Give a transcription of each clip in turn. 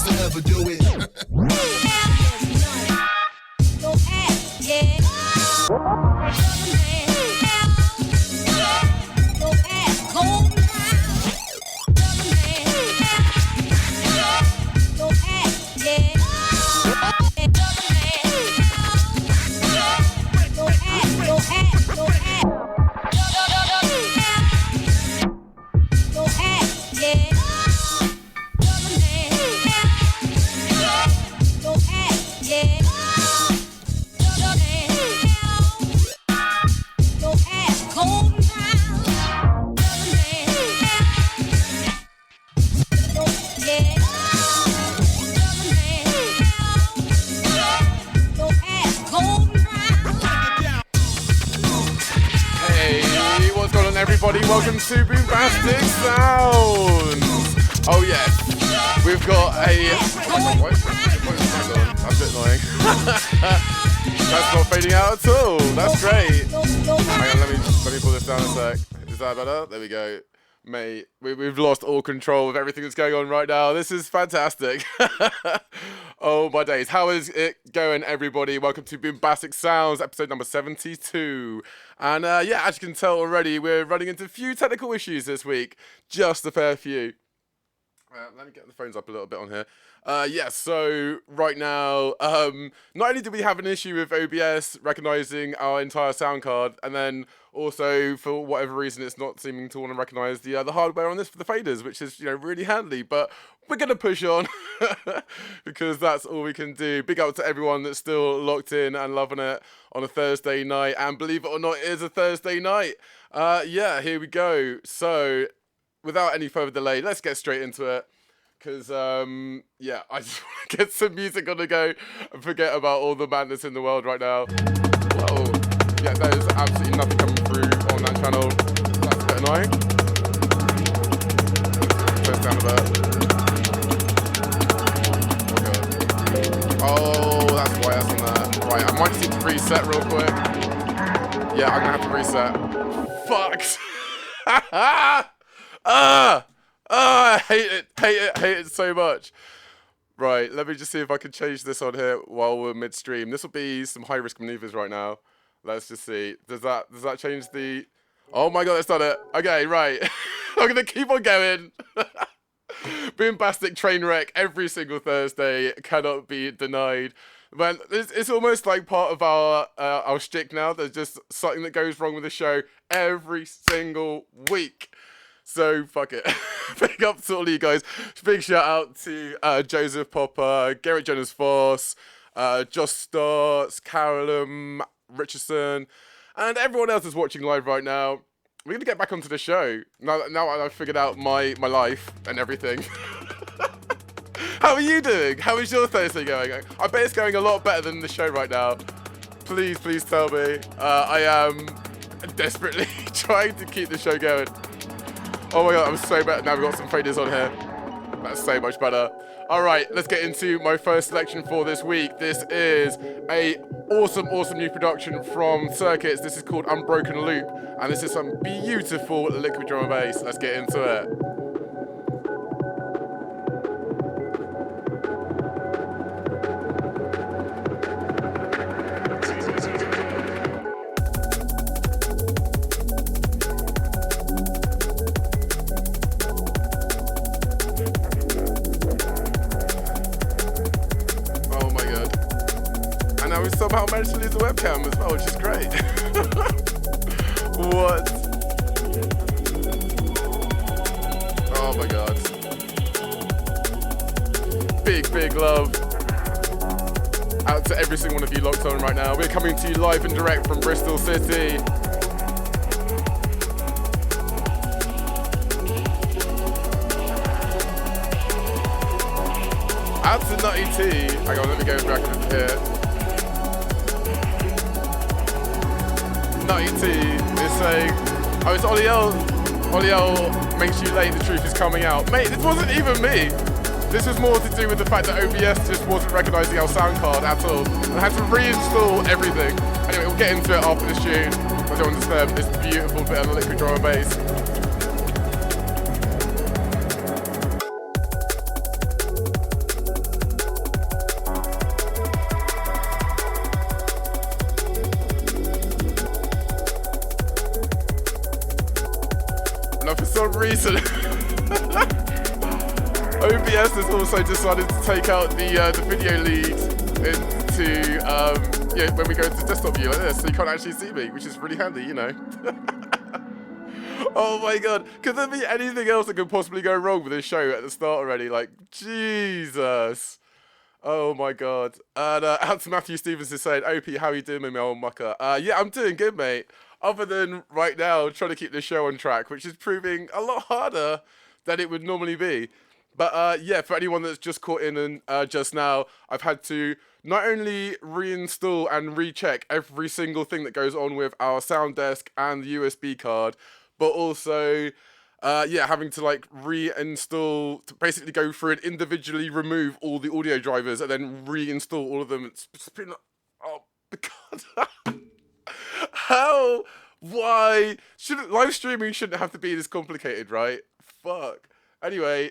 best to ever do it. Welcome to Boombastic Sounds. Oh yes, we've got a. What is that? That's a bit annoying. That's not fading out at all. That's great. Hang on, let me pull this down a sec. Is that better? There we go. Mate, we've lost all control of everything that's going on right now. This is fantastic. Oh my days. How is it going, everybody? Welcome to Boombastic Sounds, episode number 72. And yeah, as you can tell already, we're running into a few technical issues this week. Just a fair few. Let me get the phones up a little bit on here. Yeah, so right now, not only do we have an issue with OBS recognizing our entire sound card, and then also for whatever reason it's not seeming to want to recognize the hardware on this for the faders, which is really handy. But we're gonna push on because that's all we can do. Big up to everyone that's still locked in and loving it on a Thursday night, and believe it or not, it is a Thursday night. Yeah, here we go. So without any further delay, let's get straight into it. Because, yeah, I just want to get some music on the go and forget about all the madness in the world right now. Whoa. Yeah, there's absolutely nothing coming through on that channel. That's a bit annoying. Turn it down a bit. Oh, that's why that's on that. Right, I might just need to reset real quick. Yeah, I'm going to have to reset. Fuck. I hate it so much. Right, let me just see if I can change this on here while we're midstream. This will be some high risk maneuvers right now. Let's just see. Does that change the? Oh my god, that's done it. Okay, right. I'm gonna keep on going. Boombastic train wreck every single Thursday cannot be denied. Man, it's almost like part of our shtick now. There's just something that goes wrong with the show every single week. So, fuck it. Big up to all of you guys. Big shout out to Joseph Popper, Garrett Jonas-Foss, Josh Starts, Carolyn Richardson, and everyone else that's watching live right now. We're going to get back onto the show. Now I've figured out my life and everything. How are you doing? How is your Thursday going? I bet it's going a lot better than the show right now. Please tell me. I am desperately trying to keep the show going. Oh my god, I'm so bad. Now we've got some faders on here. That's so much better. Alright, let's get into my first selection for this week. This is a awesome new production from Circuits. This is called Unbroken Loop, and this is some beautiful liquid drum and bass. Let's get into it. Somehow managed to lose the webcam as well, which is great. What? Oh my god. Big love out to every single one of you locked on right now. We're coming to you live and direct from Bristol City. Out to Nutty T. Hang on, let me go back into here. Nutty T is saying, oh, it's Ollie L. Ollie L makes you late, the truth is coming out. Mate, this wasn't even me. This was more to do with the fact that OBS just wasn't recognising our sound card at all. And I had to reinstall everything. Anyway, we'll get into it after this tune. I don't want to disturb this beautiful bit of liquid drum and bass. decent. OBS has also decided to take out the video lead into when we go into desktop view like this, so you can't actually see me, which is really handy, you know. Oh my god, could there be anything else that could possibly go wrong with this show at the start already? Like, Jesus. Oh my god. And out to Matthew Stevens is saying, OP, how you doing, my old mucker? Yeah, I'm doing good, mate. Other than right now trying to keep the show on track, which is proving a lot harder than it would normally be. But yeah, for anyone that's just caught in and just now, I've had to not only reinstall and recheck every single thing that goes on with our sound desk and the USB card, but also having to like reinstall, to basically go through and individually remove all the audio drivers and then reinstall all of them. It's been, oh god. How? Why? Live streaming shouldn't have to be this complicated, right? Fuck. Anyway,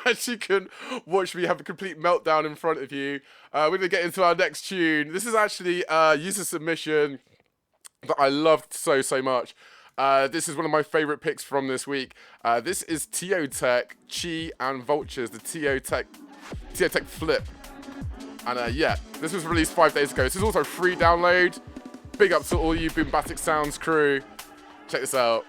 as you can watch me have a complete meltdown in front of you, we're going to get into our next tune. This is actually a user submission that I loved so much. This is one of my favourite picks from this week. This is TakaTuka, Chi and Vultures, the TakaTuka Flip. And yeah, this was released 5 days ago. This is also free download. Big up to all you Boombastic Sounds crew. Check this out.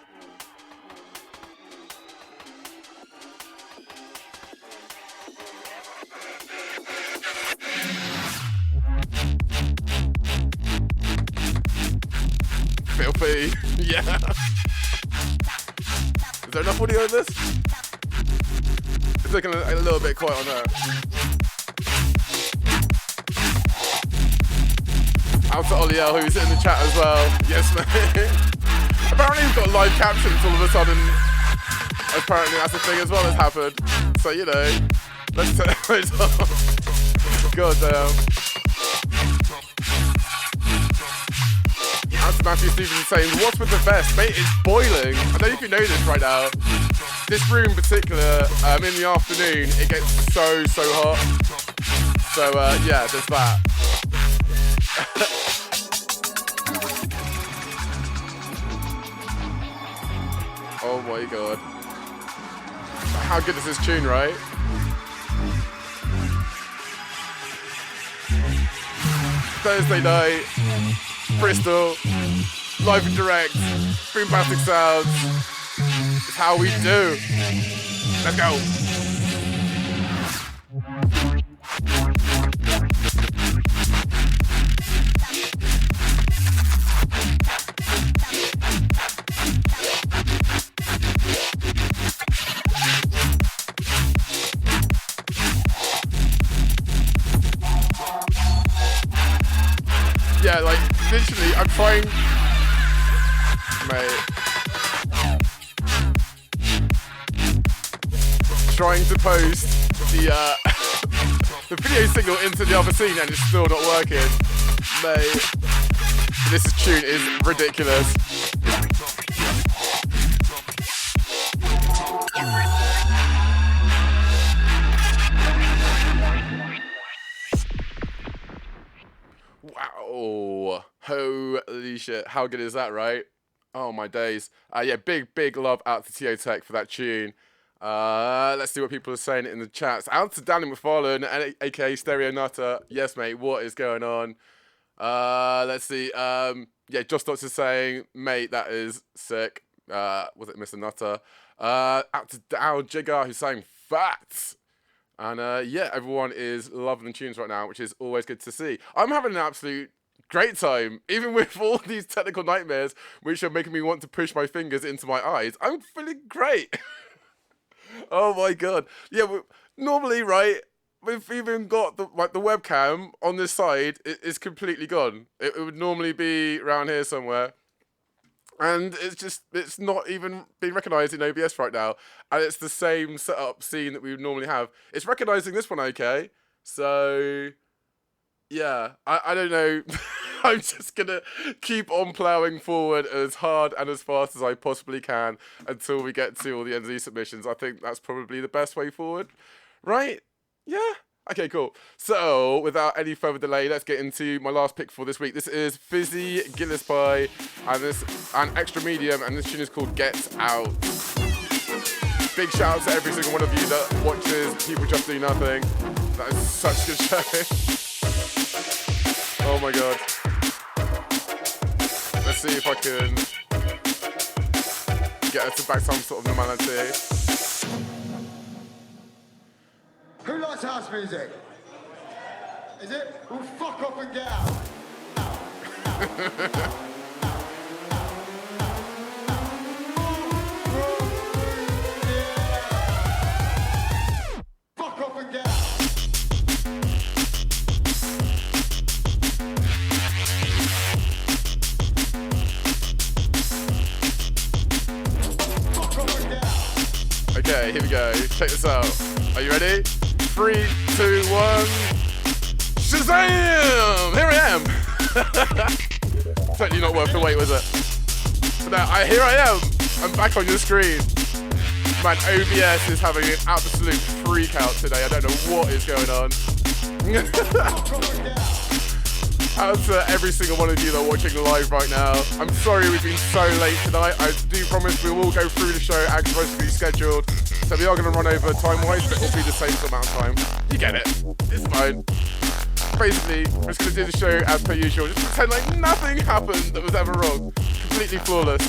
Filthy. Yeah. Is there enough audio in this? It's looking a little bit quiet on there. Out to Oliel, who's in the chat as well. Yes, mate. Apparently we've got live captions all of a sudden. Apparently that's a thing as well that's happened. So, you know, let's turn those off. God damn. Out to Matthew Stevens saying, what's with the vest? Mate, it's boiling. I don't know if you know this right now. This room in particular, in the afternoon, it gets so hot. So, yeah, there's that. Oh my god. How good is this tune, right? Thursday night, Bristol, live and direct, Boombastic Sounds. It's how we do. Let's go. Yeah, like, literally, I'm trying... Mate. Trying to post the, the video signal into the other scene and it's still not working. Mate. This tune is ridiculous. Wow. Holy shit. How good is that, right? Oh, my days. Yeah, big love out to TakaTuka for that tune. Let's see what people are saying in the chats. Out to Danny McFarlane, aka Stereo Nutter. Yes, mate, what is going on? Let's see. Yeah, Josh Dots is saying, mate, that is sick. Was it Mr. Nutter? Out to Dow Jigger, who's saying facts. And yeah, everyone is loving the tunes right now, which is always good to see. I'm having an absolute great time, even with all these technical nightmares, which are making me want to push my fingers into my eyes. I'm feeling great. Oh my god. Yeah, normally, right, we've even got the webcam on this side is completely gone. It would normally be around here somewhere. And it's not even being recognised in OBS right now. And it's the same setup scene that we would normally have. It's recognising this one okay. So, yeah, I don't know. I'm just going to keep on ploughing forward as hard and as fast as I possibly can until we get to all the NZ submissions. I think that's probably the best way forward. Right? Yeah? Okay, cool. So, without any further delay, let's get into my last pick for this week. This is Fizzy Gillespie and Extra Medium, and this tune is called Get Out. Big shout out to every single one of you that watches People Just Do Nothing. That is such a good show. Oh my god. Let's see if I can get her to back some sort of normality. Who likes house music? Is it? Well, fuck off and get out. Fuck off and get out. Fuck off and get out. Okay, here we go. Check this out. Are you ready? 3, 2, 1. Shazam! Here I am. Totally not worth the wait, was it? So now, here I am. I'm back on your screen. Man, OBS is having an absolute freak out today. I don't know what is going on. Out to every single one of you that are watching live right now. I'm sorry we've been so late tonight. I do promise we will go through the show as supposed to be scheduled. So we are going to run over time-wise, but it'll be the same amount of time. You get it. It's fine. Basically, we're just going to do the show as per usual. Just pretend like nothing happened that was ever wrong. Completely flawless.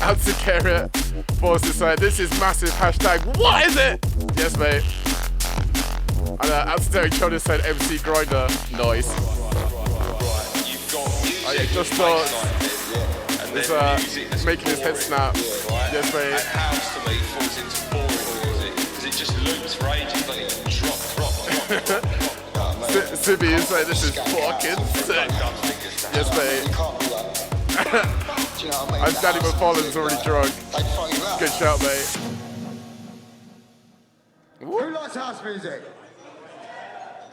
Out to Garrett. Force is saying, this is massive. Hashtag, what is it? Yes, mate. And out to Derek John said, MC Grinder. Nice. Oh yeah, just starts. It's making his head snap. Yes, mate. And house to me falls into boring music because it just loops for ages, but it drop. Sibby is saying this is fucking sick. Yes, mate. And Danny McFarlane's already drunk. Good shout, mate. Who likes house music?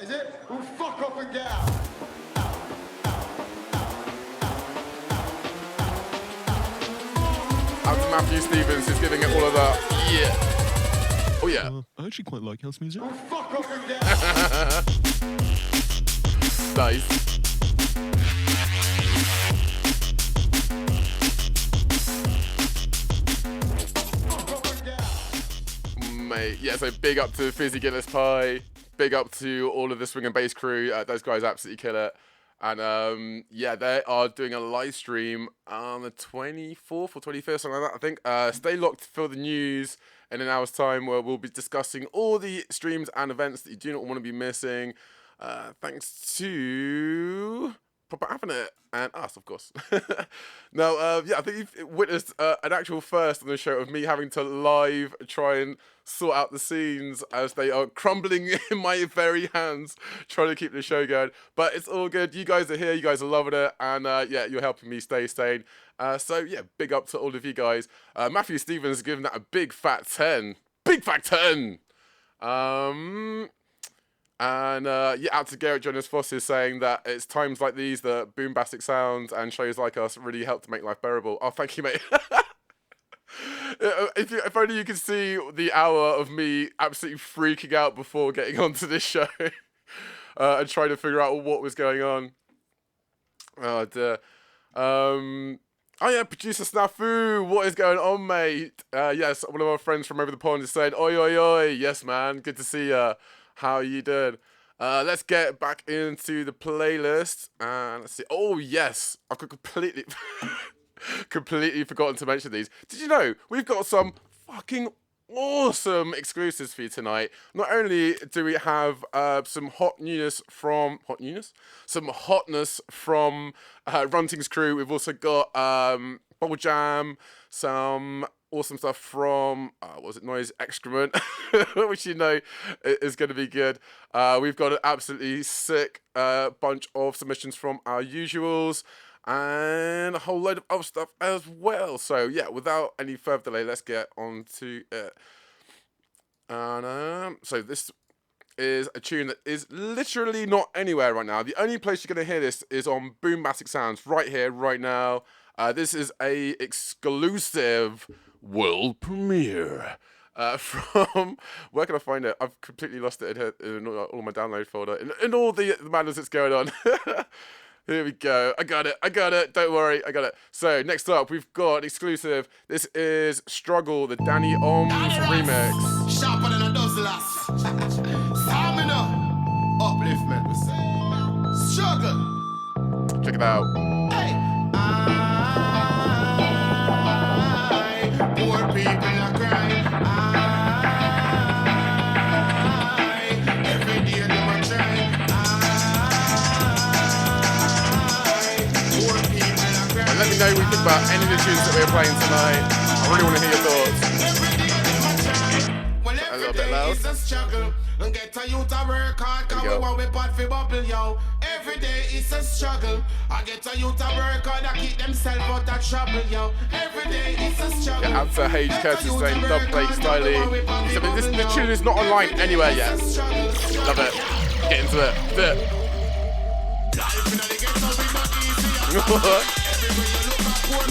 Is it? Well, fuck off and get out. Out to Matthew Stevens, who's giving it all of that. Yeah. Oh, yeah. I actually quite like house music. Well, fuck off and get out. Nice. Fuck off and get out. Mate, yeah, so big up to Fizzy Gillis Pie. Big up to all of the swing and bass crew. Those guys absolutely kill it. And yeah, they are doing a live stream on the 24th or 25th, something like that, I think. Stay locked for the news in an hour's time, where we'll be discussing all the streams and events that you do not want to be missing. Thanks to Proper Having It and us, of course. Now, yeah, I think you've witnessed an actual first on the show of me having to live try and sort out the scenes as they are crumbling in my very hands, trying to keep the show going. But it's all good. You guys are here. You guys are loving it. And yeah, you're helping me stay sane. So yeah, big up to all of you guys. Matthew Stevens giving that a big fat 10. Big fat 10. And yeah, out to Garrett Jonas Foss is saying that it's times like these that Boombastic Sounds and shows like us really help to make life bearable. Oh, thank you, mate. If only you could see the hour of me absolutely freaking out before getting onto this show and trying to figure out what was going on. Oh, dear. Oh, yeah, Producer Snafu, what is going on, mate? Yes, one of our friends from over the pond is saying, oi, oi, oi. Yes, man, good to see ya. How you doing? Let's get back into the playlist. And let's see. Oh, yes. I've completely forgotten to mention these. Did you know we've got some fucking awesome exclusives for you tonight? Not only do we have some hotness from Runting's crew, we've also got Bubble Jam, some awesome stuff from Noise Excrement, which you know is going to be good. We've got an absolutely sick bunch of submissions from our usuals and a whole load of other stuff as well. So yeah, without any further delay, let's get on to it. And so this is a tune that is literally not anywhere right now. The only place you're going to hear this is on Boombastic Sounds right here, right now. This is a exclusive world premiere from, where can I find it? I've completely lost it in all my download folder, in all the madness that's going on. Here we go. I got it. Don't worry, I got it. So next up, we've got exclusive. This is Struggle, the Danny Oms remix. Sharper than a dozen lass. Stamina. Upliftment, we say. Struggle. Check it out. Hey. Poor people are crying. Every day they are trying. Poor people are crying. And let me know what you think about any of the tunes that we're playing tonight. I really want to hear your thoughts. A little bit loud. And get a youth to work hard, cause we want we pot for bubble, yo. Every day is a struggle. I get a youth to work hard, I keep themselves out of trouble, yo. Every day is a struggle. Yeah, out to H. Curtis saying dub plate styling. So the tune is not online anywhere yet. Love it. Get into it. Do it.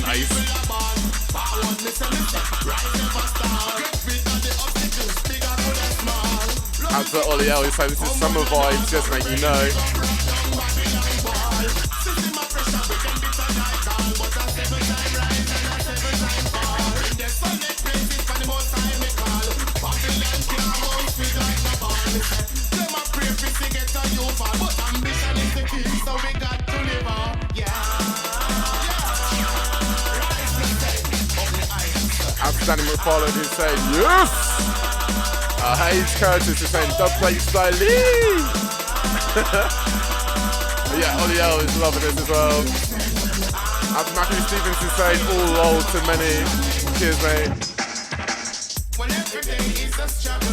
Nice. Out to Ollie L, he's saying this is summer vibes, just to make you know. Out to Danny McFarlane, who's saying yes! Hayes Curtis is saying dub plate style. Yeah, Ollie L is loving this as well. Out to Matthew Stevens is saying all lol to many. Cheers, mate.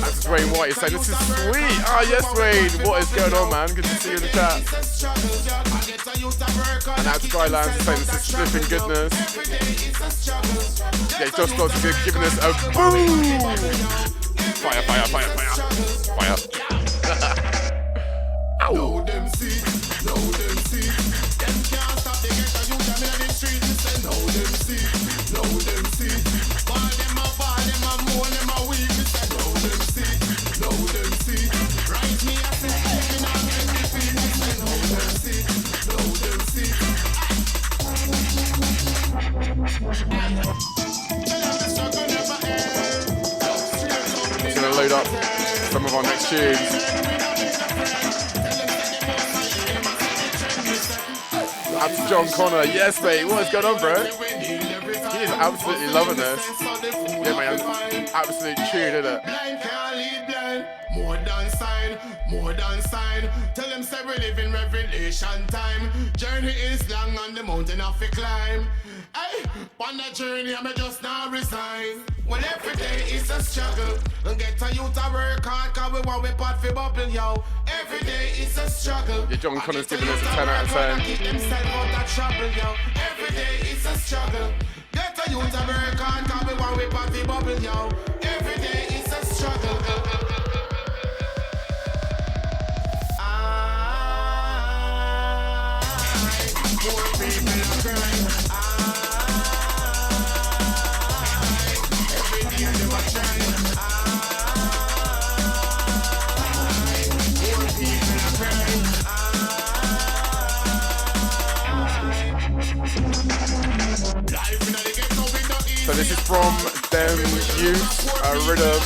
Out to Dwayne White is saying this is sweet. Ah, yes, Dwayne. What is going on, man? Good to see you in the chat. And out to Skylands is saying this is flipping goodness. Yeah, Josh Dodds is giving us a boom. Fire. Ow. Know them see. Them can't stop, they get a youth in the street. Know them see. Ball them a moan, them a weak. Know them see. Rise me as a stepping on the feet. Know them see. It's gonna load up some of our next tunes. That's John Connor. Yes, mate. What is going on, bro? He is absolutely loving this. Yeah, man. Absolute tune, isn't it? More than sign. Tell them say we live in revelation time. Journey is long on the mountain of a climb. Hey, on that journey I may just not resign. Well, every day is a struggle. And get a youth to work hard, cause we want we pot for bubble, yo. Every day is a struggle. Yeah, John Connor's giving us a 10 out of 10. Keep themselves out of trouble, yo. Every day is a struggle. Get a youth to work hard, cause we want we pot for bubble, yo. Every day is a struggle. More people are crying. Every day they are trying. More people are crying. So this is from them Youth, Rhythm,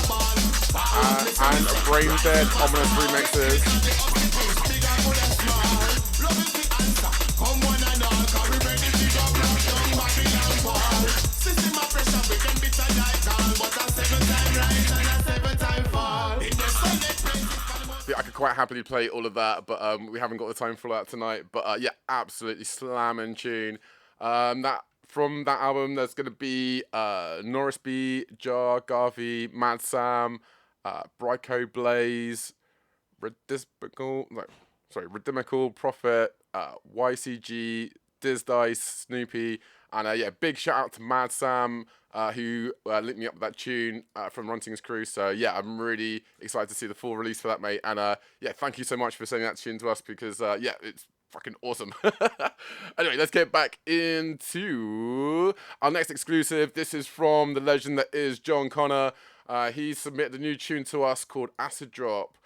and Brain Dead Ominous remixes. Yeah, I could quite happily play all of that, but we haven't got the time for that tonight. But yeah, absolutely slamming tune. That from that album, there's gonna be Norris B, Jar, Garvey, Mad Sam, Bryco Blaze, Redeemical, Prophet, YCG, Diz Dice, Snoopy, and yeah, big shout out to Mad Sam, who linked me up with that tune from Runting's crew. So yeah, I'm really excited to see the full release for that, mate. And yeah, thank you so much for sending that tune to us because yeah, it's fucking awesome. Anyway, let's get back into our next exclusive. This is from the legend that is John Connor. He submitted a new tune to us called Acid Drop.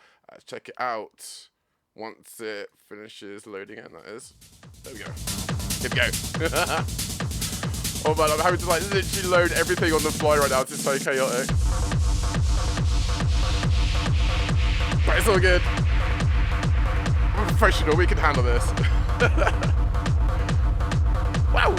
Check it out once it finishes loading in, that is. There we go. Here we go. Oh man, I'm having to like literally load everything on the fly right now. It's so chaotic. But it's all good. We're professional, we can handle this. Wow!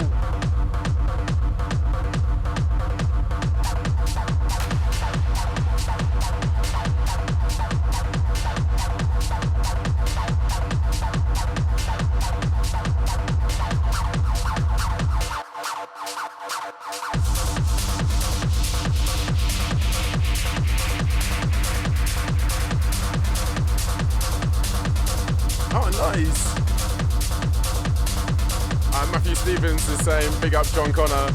Nice. Matthew Stevens is saying, big up John Connor.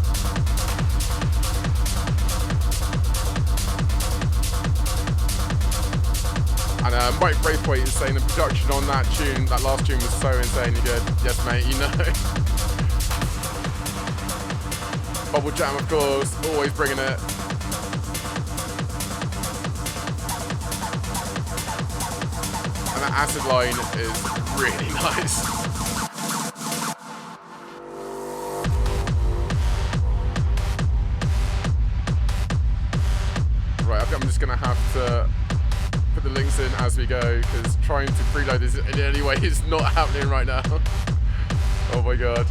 And Mike Braithwaite is saying the production on that tune, that last tune was so insanely good. Yes, mate, you know. Bubble Jam, of course, always bringing it. And that acid line is really nice. Right, I think I'm just going to have to put the links in as we go, because trying to preload this in any way is not happening right now. Oh my god.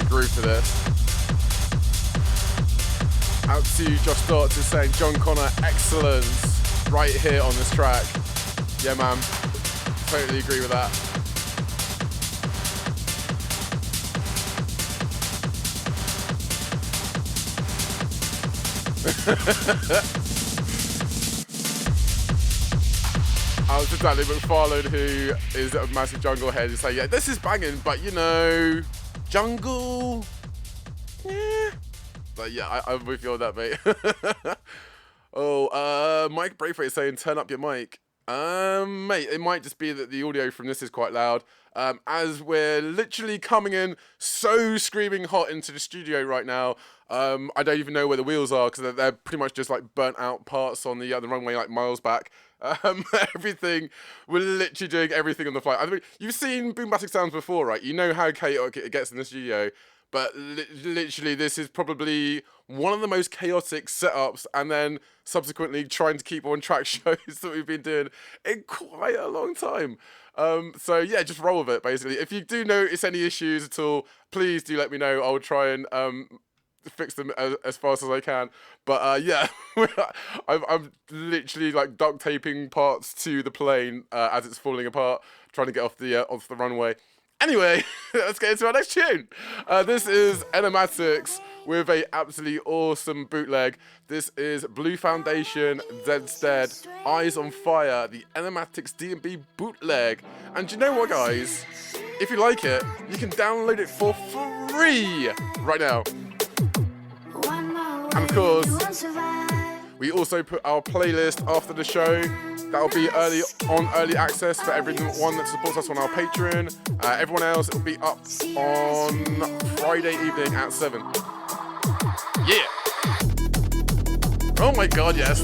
Groove for this. Out to Josh Stotts is saying John Connor excellence right here on this track. Yeah man, totally agree with that. Out to Danny McFarlane, who is a massive jungle head, is saying, yeah, this is banging, but you know, jungle, yeah. But yeah, I'm with you on that, mate. Mike Braithwaite is saying, turn up your mic. Mate, it might just be that the audio from this is quite loud. As we're literally coming in so screaming hot into the studio right now. I don't even know where the wheels are, because they're pretty much just like burnt out parts on the runway, like miles back. Everything, we're literally doing everything on the fly. I mean, you've seen Boombastic Sounds before, right? You know how chaotic it gets in the studio, but literally this is probably one of the most chaotic setups, and then subsequently trying to keep on track shows that we've been doing in quite a long time. So yeah, just roll with it, basically. If you do notice any issues at all, please do let me know. I'll try and fix them as fast as I can. But yeah, I'm literally like duct taping parts to the plane as it's falling apart, trying to get off the runway. Anyway, let's get into our next tune. This is Enematics with a absolutely awesome bootleg. This is Blue Foundation, Zed's Dead, Eyes on Fire, the Enematics D&B bootleg. And do you know what, guys? If you like it, you can download it for free right now. And of course, we also put our playlist after the show. That'll be early access for everyone that supports us on our Patreon. Everyone else, it'll be up on Friday evening at 7. Yeah! Oh my god, yes!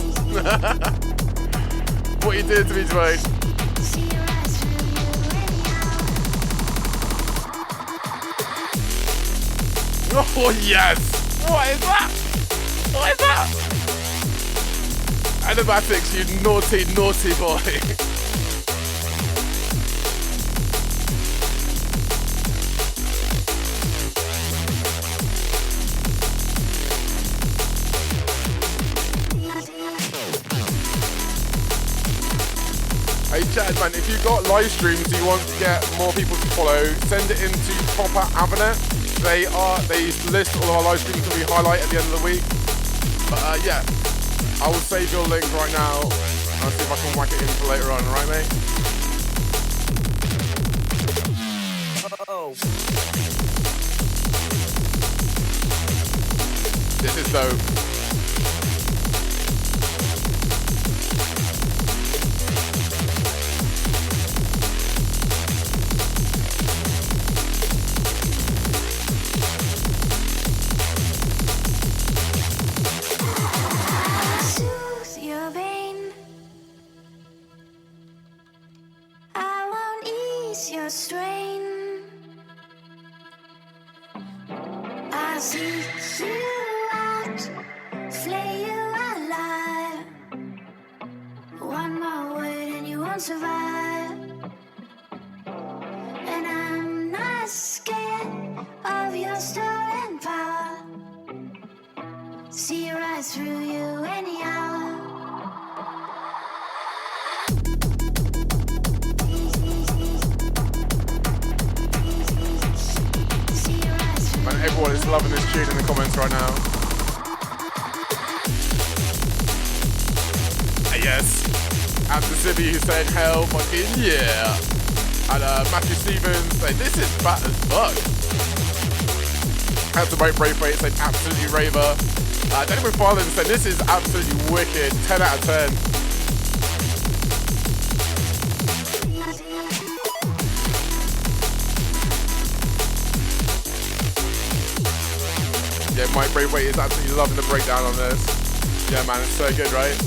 What you did to me, Dwayne. Oh yes! What is that? What is that? Enematics, you naughty, naughty boy. Hey chat, man, if you've got live streams you want to get more people to follow, send it into Proper Avanet. They list all of our live streams that we highlight at the end of the week. But yeah, I will save your link right now. I'll see if I can whack it in for later on, alright mate? This is dope. Soothe your pain. I won't ease your strain. I see you out, flay you alive. One more word and you won't survive. And I'm not scared of your stolen power. See right through you anyhow. Man, everyone is loving this tune in the comments right now. Yes. And the Zibby who's saying hell fucking yeah. And Matthew Stevens saying this is fat as fuck. And to Mike Braithwaite saying absolutely raver. Danny McFarlane saying this is absolutely wicked. 10 out of 10. Yeah, Mike Braithwaite is absolutely loving the breakdown on this. Yeah, man, it's so good, right?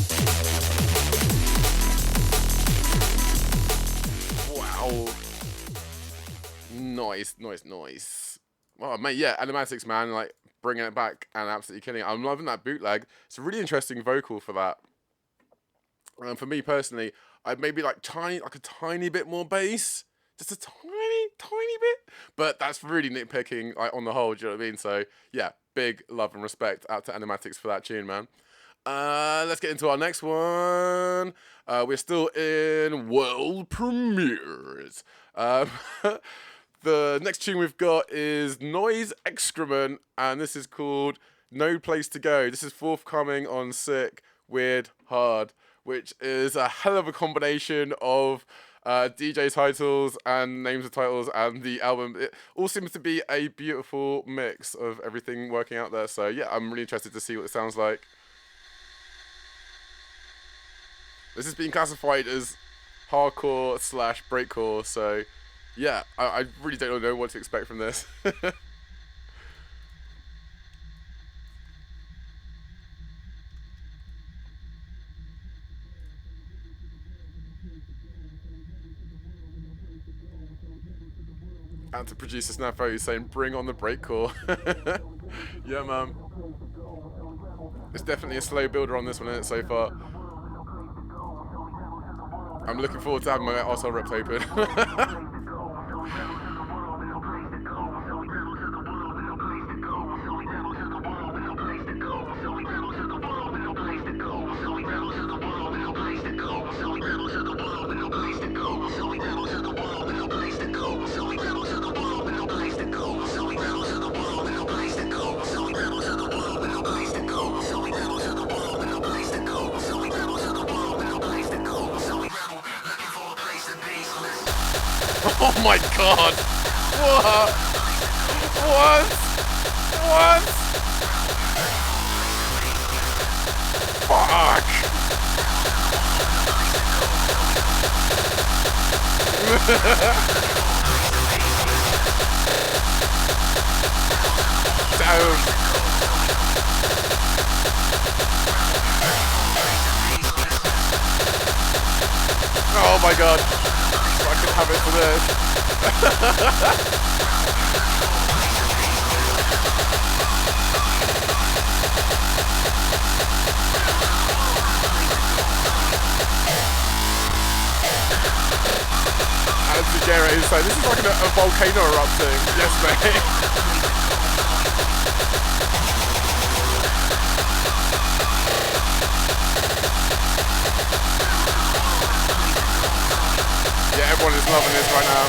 Wow. Nice. Oh, mate, yeah, Animatics, man, like, bringing it back and absolutely killing it. I'm loving that bootleg. It's a really interesting vocal for that. For me, personally, I'd maybe, like, a tiny bit more bass. Just a tiny bit. But that's really nitpicking, like, on the whole, do you know what I mean? So, yeah, big love and respect out to Animatics for that tune, man. Let's get into our next one. We're still in world premieres. The next tune we've got is Noise Excrement, and this is called No Place to Go. This is forthcoming on Sick, Weird, Hard, which is a hell of a combination of DJ titles and names of titles and the album. It all seems to be a beautiful mix of everything working out there. So yeah, I'm really interested to see what it sounds like. This is being classified as hardcore / breakcore, so yeah, I really don't know what to expect from this. And to producer Snapo who's saying, bring on the breakcore. Yeah, man. It's definitely a slow builder on this one, isn't it, so far? I'm looking forward to having my arsehole reps open. Oh my god! What? Fuck! Damn! Oh my god! I could have it for this. As Zagera is saying, this is like a volcano erupting. Yes, mate. Yeah, everyone is loving this right now.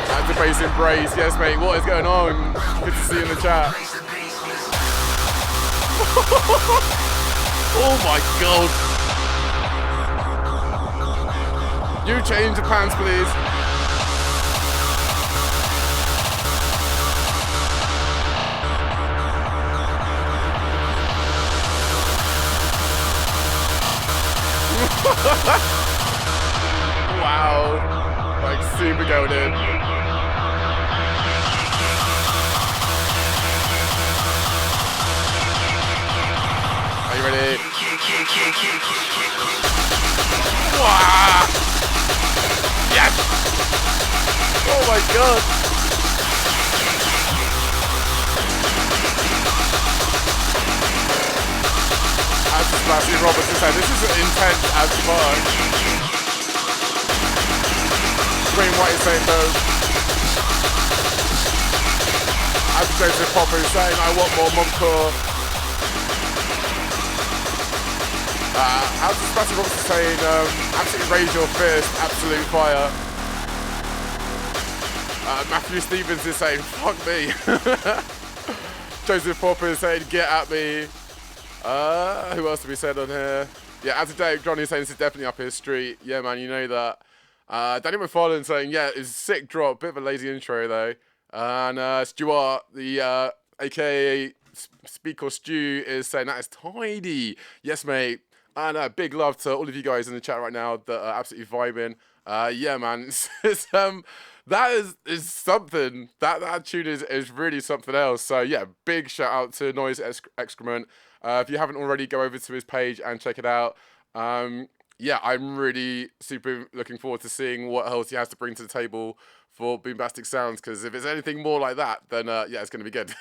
That's the bass embrace. Yes, mate. What is going on? Good to see you in the chat. Oh my god. You change the pants, please. Wow. Like super going in. Are you ready? Wow. Yes! Oh my god! As Sebastian Robertson said, this is intense as fuck. Green White is saying no. As Joseph Popper is saying, I want more Montcore. As Sebastian Robertson saying, absolutely raise your fist, absolute fire. Matthew Stevens is saying, fuck me. Joseph Popper is saying, get at me. Who else have we said on here? Yeah, as a Dave, Johnny is saying this is definitely up his street. Yeah, man, you know that. Daniel McFarlane saying, yeah, it's a sick drop. Bit of a lazy intro, though. And Stuart, the aka Speak or Stew, is saying that is tidy. Yes, mate. And big love to all of you guys in the chat right now that are absolutely vibing. Yeah, man. That is something. That tune is really something else. So, yeah, big shout out to Noise Excrement. If you haven't already, go over to his page and check it out. Yeah, I'm really super looking forward to seeing what else he has to bring to the table for Boombastic Sounds, because if it's anything more like that, then yeah, it's going to be good.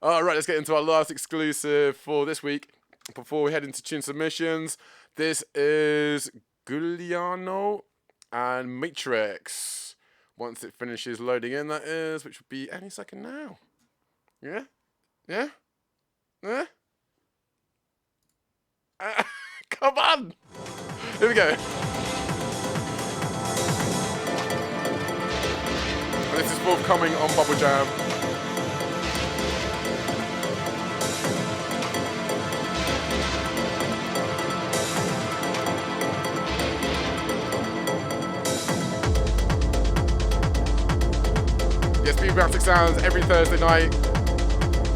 All right, let's get into our last exclusive for this week before we head into tune submissions. This is Guiliano and Matrix. Once it finishes loading in, that is, which will be any second now. Yeah? Yeah? Yeah? Come on! Here we go. And this is Forthcoming on Bubble Jam. Yes, Boombastic Sounds every Thursday night.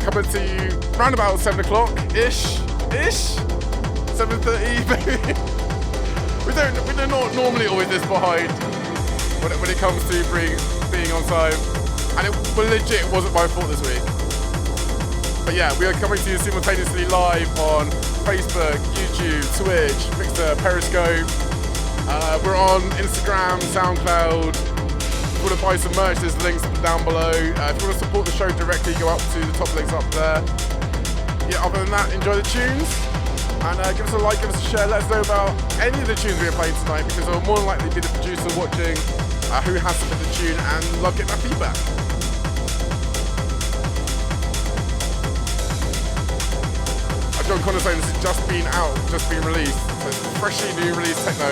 Coming to you round about 7 o'clock-ish. 7:30 maybe. We're not normally always this behind when it comes to being on time. And it legit wasn't my fault this week. But yeah, we are coming to you simultaneously live on Facebook, YouTube, Twitch, Mixer, Periscope. We're on Instagram, SoundCloud. If you want to buy some merch, there's links down below. If you want to support the show directly, go up to the top links up there. Yeah, other than that, enjoy the tunes. And give us a like, give us a share. Let us know about any of the tunes we are playing tonight, because I'll more than likely be the producer watching who has submitted the tune and love getting that feedback. John Connor saying this has just been out, just been released. So it's freshly new release techno.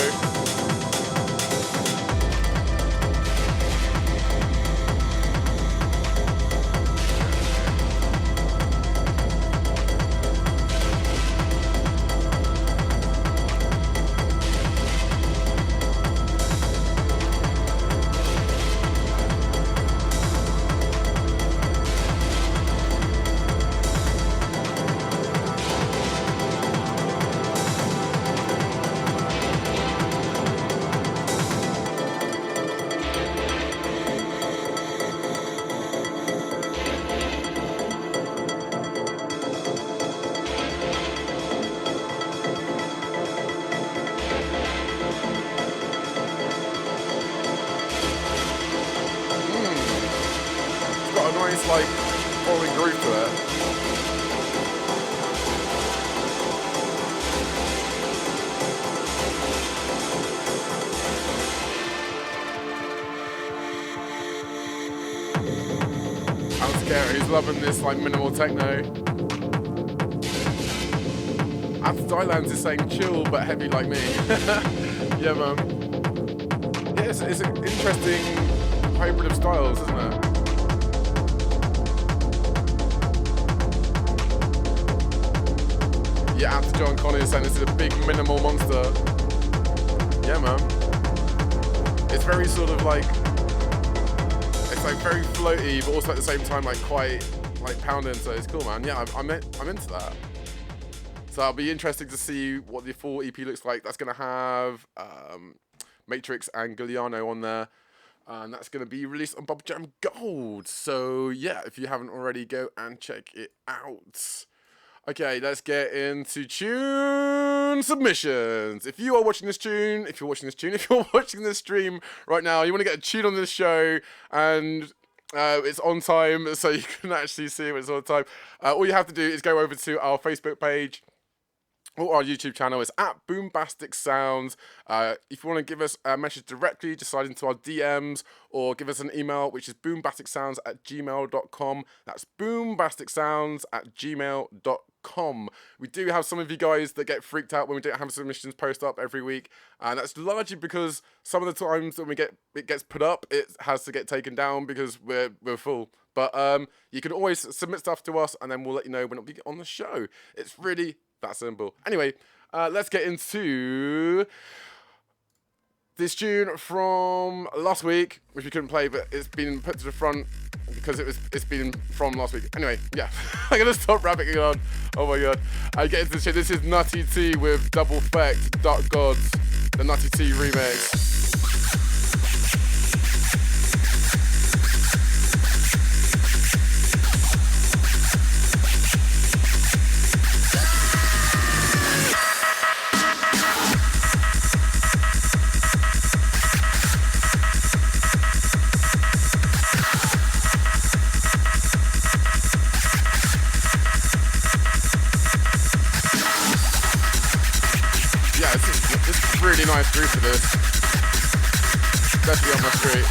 Like falling groove to it. I'm scared. He's loving this like minimal techno. After Dylands is saying chill but heavy like me. Yeah, man. Yeah, it's an interesting hybrid of styles, isn't it? Yeah, after John Connor is saying this is a big minimal monster. Yeah, man. It's very sort of like, it's like very floaty, but also at the same time like quite like pounding. So it's cool, man. Yeah, I'm into that. So it'll be interesting to see what the full EP looks like. That's gonna have Matrix and Guiliano on there. And that's going to be released on Bubble Jam Gold. So yeah, if you haven't already, go and check it out. Okay, let's get into tune submissions. If you are watching this tune, if you're watching this stream right now, you want to get a tune on this show and it's on time, so you can actually see when it's on time. All you have to do is go over to our Facebook page or our YouTube channel. Is at Boombastic Sounds. If you want to give us a message directly, just slide into our DMs or give us an email, which is boombasticsounds@gmail.com. That's boombasticsounds@gmail.com. We do have some of you guys that get freaked out when we don't have submissions post up every week, and that's largely because some of the times when it gets put up, it has to get taken down because we're full. But you can always submit stuff to us, and then we'll let you know when it'll be on the show. It's really that simple. Anyway, let's get into this tune from last week, which we couldn't play, but it's been put to the front because it's been from last week. Anyway, yeah, I'm gonna stop rapping on. Oh my god, I get into this shit. This is Nutty T with Double Effect, Dark Gods, the Nutty T remix. Really nice groove for this, especially on the street.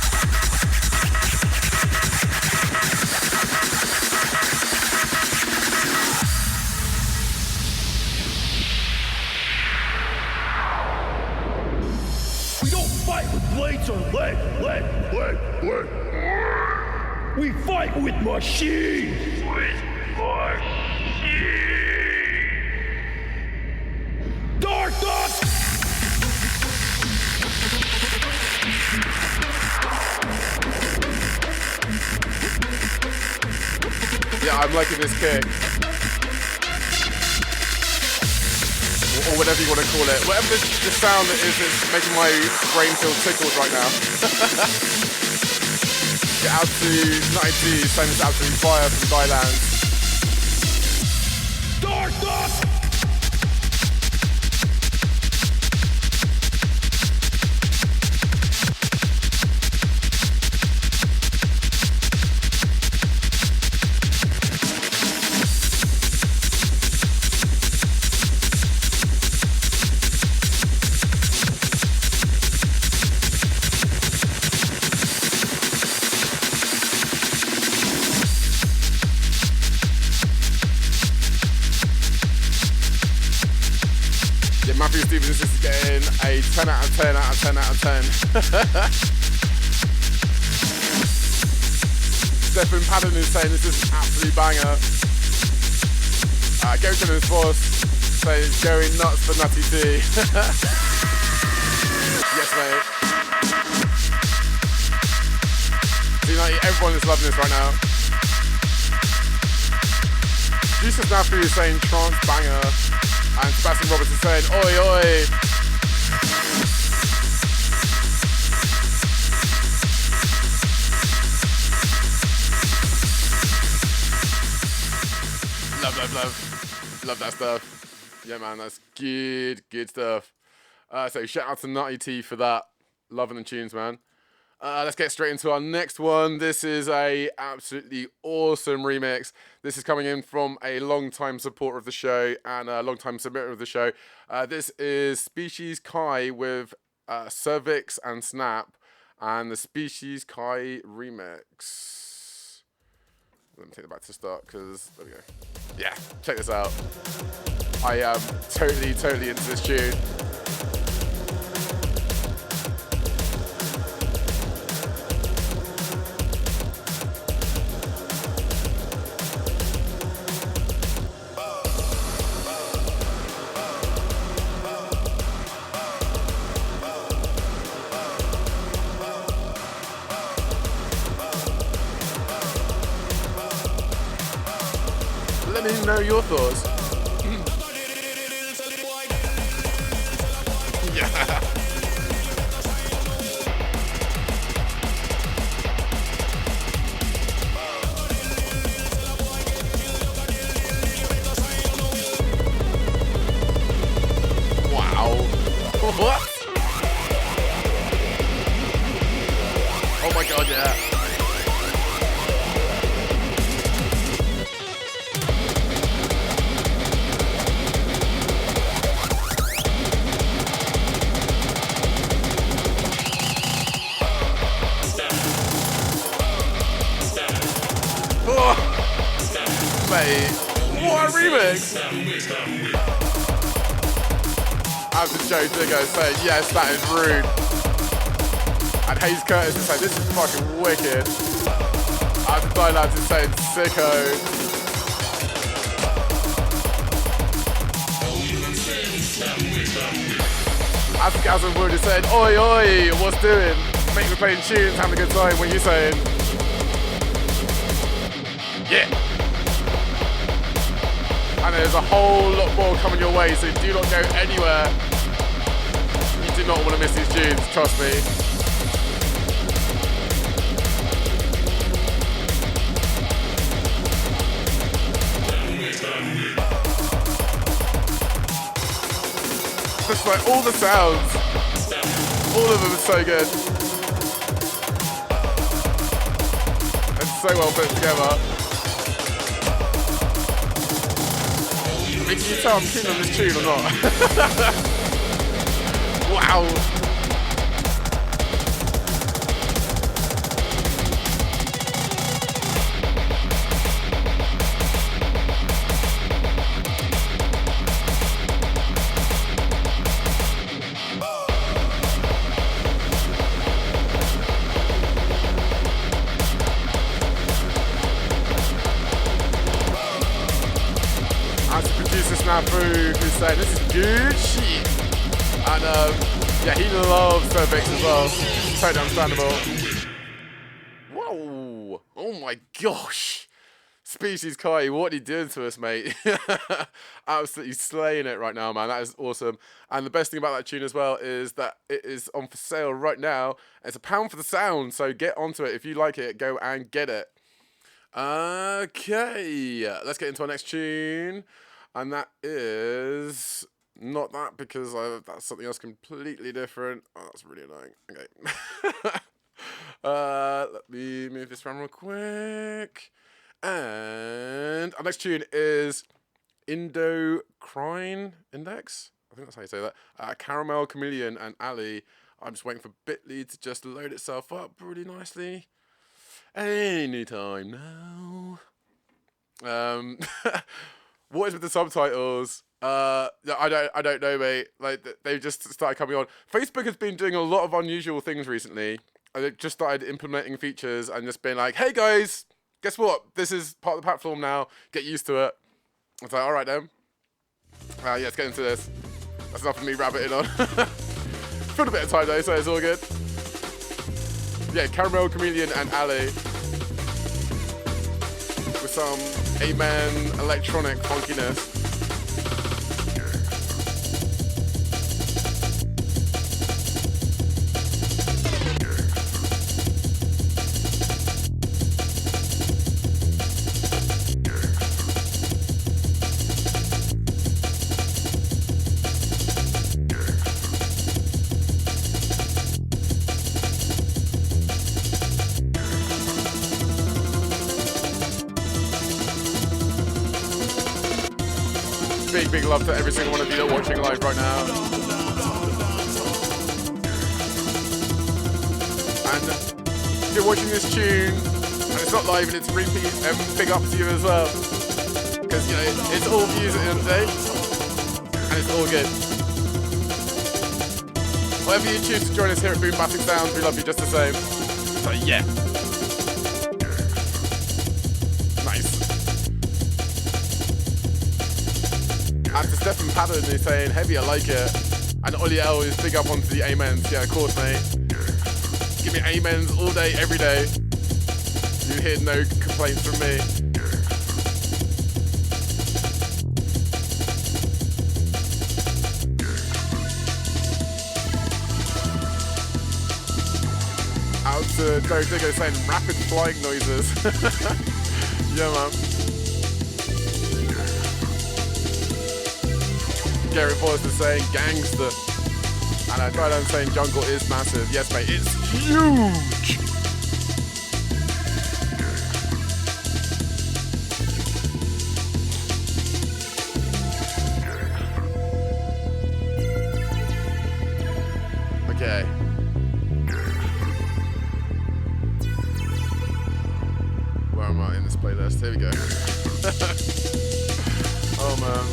We don't fight with blades or lead. We fight with machines. Dark Thoughts! Yeah, I'm liking this kick. Or whatever you want to call it. Whatever this sound is, it's making my brain feel tickled right now. Get out to 90, saying it's absolutely fire from Dylan. Dark Thoughts! This is getting a 10 out of 10 out of 10 out of 10. Stephen Padden is saying this is an absolute banger. Goten and Schwarz saying it's going nuts for Nutty T. Yes, mate. Everyone is loving this right now. Jesus Nafu is saying trance banger. And Sebastian Roberts is saying, oi, oi. Love that stuff. Yeah, man, that's good stuff. So shout out to Nutty T for that. Loving the tunes, man. Let's get straight into our next one. This is a absolutely awesome remix. This is coming in from a long-time supporter of the show and a long-time submitter of the show. This is Species Kai with Cervix and Snap and the Species Kai remix. Let me take it back to start because there we go. Yeah, check this out. I am totally into this tune. Let me know your thoughts. Yeah. Wow. What? Oh my god, yeah. Mate, what a remix! After Joe Digger saying, yes, that is rude. And Hayes Curtis is saying, this is fucking wicked. After Dylabs is saying, sicko. After Gazan Wood is saying, oi oi, what's doing? Make me playing tunes, having a good time, what are you saying? Yeah. And there's a whole lot more coming your way, so do not go anywhere. You do not want to miss these tunes, trust me. Just like all the sounds, all of them are so good. And so well put together. Can you tell I'm keen on this tune or not? Wow. Through who's saying this is good shit, and yeah, he loves Perfect as well. Totally understandable. Whoa! Oh my gosh! Species Kai, what are you doing to us, mate? Absolutely slaying it right now, man. That is awesome. And the best thing about that tune as well is that it is on for sale right now. It's £1 for the sound, so get onto it. If you like it, go and get it. Okay, let's get into our next tune. And that is not that, because that's something else completely different. Oh, that's really annoying. Okay. Let me move this around real quick. And our next tune is ENDOCRINE Index. I think that's how you say that. Caramel, Chameleon, and Ali. I'm just waiting for Bitly to just load itself up really nicely. Anytime now. What is with the subtitles? I don't know, mate. Like, they've just started coming on. Facebook has been doing a lot of unusual things recently. They've just started implementing features and just been like, hey guys, guess what? This is part of the platform now. Get used to it. I was like, all right then. Yeah, let's get into this. That's enough of me rabbiting on. Filled a bit of time though, so it's all good. Yeah, Caramel, Chameleon, and Ali. With some Amen electronic funkiness. Big love to every single one of you that are watching live right now. And if you're watching this tune and it's not live and it's repeat, big up to you as well. Because, you know, it's all views at the end of the day. and it's all good. Whatever you choose to join us here at Boombastic Sounds, we love you just the same. So yeah. Nice. And to Stefan Patton who's saying, heavy, I like it. And Ollie L is big up onto the amens. Yeah, of course, mate. Give me amens all day, every day. You hear no complaints from me. Out to TakaTuka saying rapid flying noises. Yeah, man. Garrett Forrest is saying gangster. And Clide saying jungle is massive. Yes, mate, it's huge. Okay. Where am I in this playlist? Here we go. Oh man.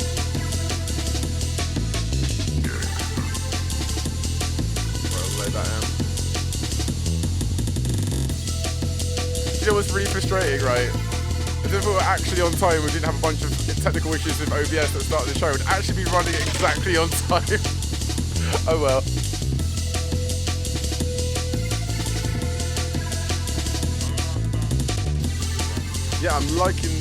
Where I'll lay that in. You know what's really frustrating, right? As if we were actually on time, we didn't have a bunch of technical issues with OBS at the start of the show, we'd actually be running exactly on time. Oh well. Yeah, I'm liking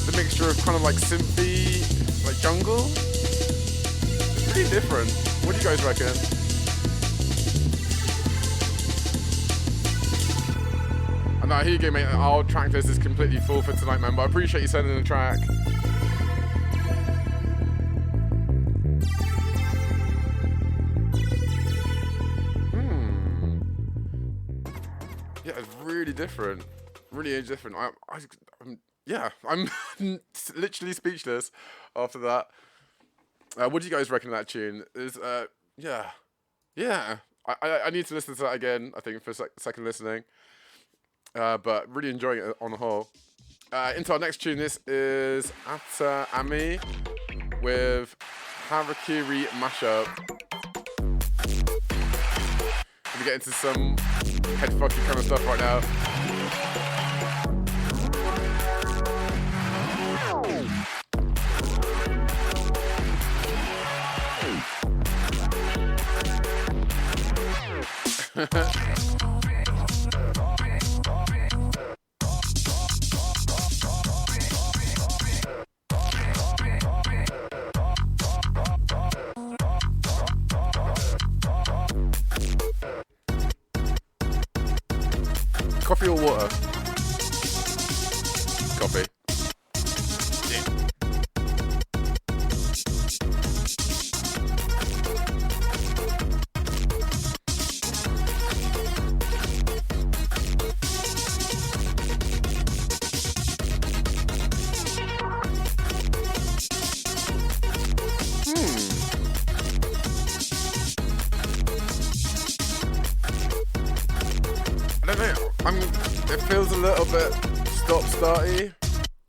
the mixture of kind of like synthy, like jungle. It's pretty different. What do you guys reckon? Oh, no, here you go, mate. Our track list is completely full for tonight, man. But I appreciate you sending the track. Yeah, it's really different. Really different. I'm literally speechless after that. What do you guys reckon of that tune? Yeah. I need to listen to that again, I think, for second listening. But really enjoying it on the whole. Into our next tune, this is Ata Ami with Harakiri Mashup. We get into some head fucking kind of stuff right now. Coffee or water? Coffee. It feels a little bit stop-starty.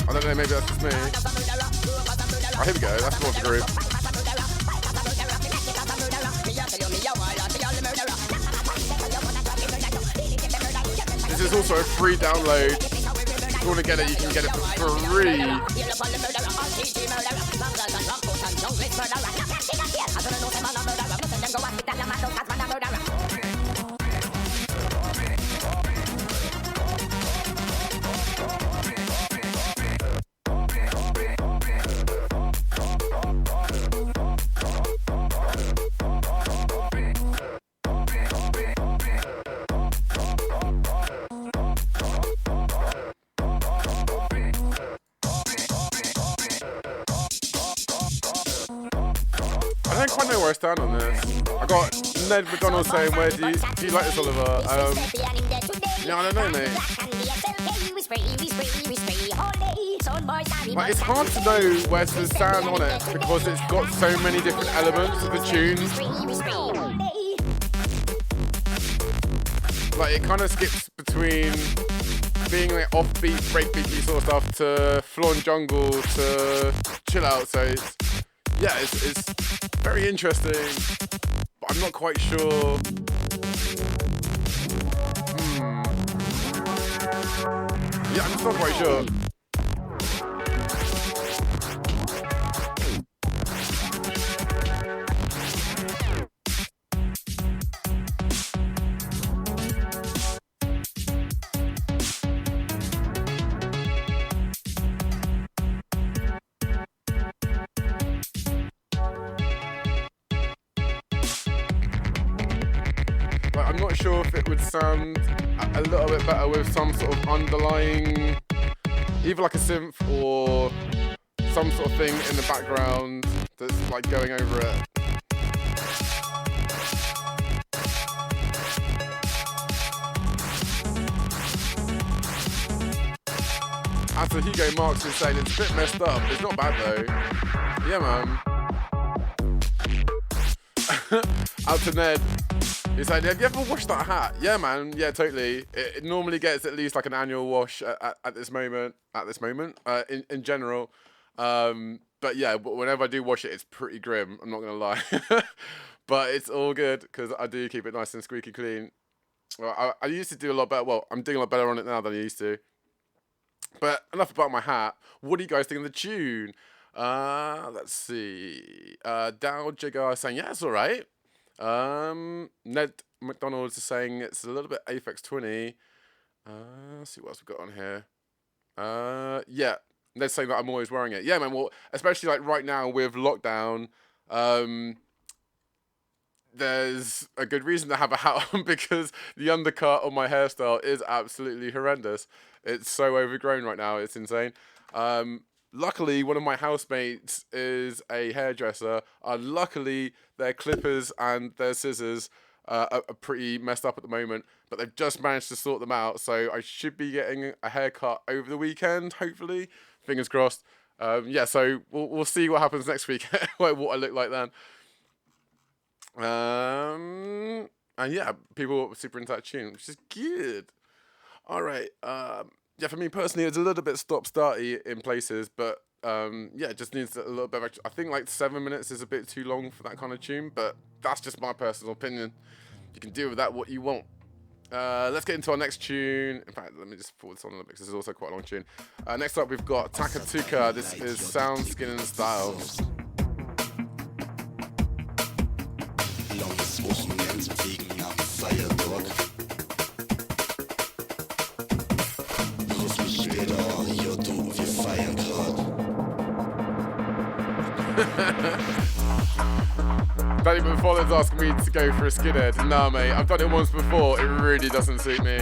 I don't know, maybe that's just me. Oh, here we go, that's more of a groove. This is also a free download. If you want to get it, you can get it for free. I don't quite know where I stand on this. I got Ned McDonald saying, do you like this, Oliver? Yeah, I don't know, mate. Like, it's hard to know where to stand on it because it's got so many different elements of the tunes. Like, it kind of skips between being like offbeat, breakbeaty sort of stuff to full-on jungle to chill out. So yeah, it's very interesting, but I'm not quite sure. Yeah, I'm just not quite sure. I'm not sure if it would sound a little bit better with some sort of underlying, either like a synth or some sort of thing in the background that's like going over it. As for Hugo Marks is saying, it's a bit messed up. It's not bad though. Yeah, man. Out to Ned. He's like, have you ever washed that hat? Yeah, man. Yeah, totally. It normally gets at least like an annual wash at this moment. In general. But yeah, whenever I do wash it, it's pretty grim. I'm not gonna lie. But it's all good because I do keep it nice and squeaky clean. Well, I used to do a lot better. Well, I'm doing a lot better on it now than I used to. But enough about my hat. What do you guys think of the tune? Let's see. Dow Jigger saying, yeah, it's all right. Ned McDonald's is saying it's a little bit Aphex Twinny. Let's see what else we've got on here. Yeah, Ned's saying that I'm always wearing it. Yeah, man. Well, especially like right now with lockdown, there's a good reason to have a hat on because the undercut on my hairstyle is absolutely horrendous. It's so overgrown right now. It's insane. Luckily, one of my housemates is a hairdresser. Luckily, their clippers and their scissors are pretty messed up at the moment, but they've just managed to sort them out. So I should be getting a haircut over the weekend, hopefully. Fingers crossed. Yeah, so we'll see what happens next week, what I look like then. And yeah, people were super into that tune, which is good. All right. Yeah, for me personally, it's a little bit stop-starty in places, but yeah, it just needs a little bit of extra. I think like 7 minutes is a bit too long for that kind of tune, but that's just my personal opinion. You can do with that what you want. Let's get into our next tune. In fact, let me just forward this on a little bit because this is also quite a long tune. Next up, we've got TakaTuka. This is Sound, Skin and Style. Danny McFarlane's asking me to go for a skinhead. Nah, mate, I've done it once before. It really doesn't suit me.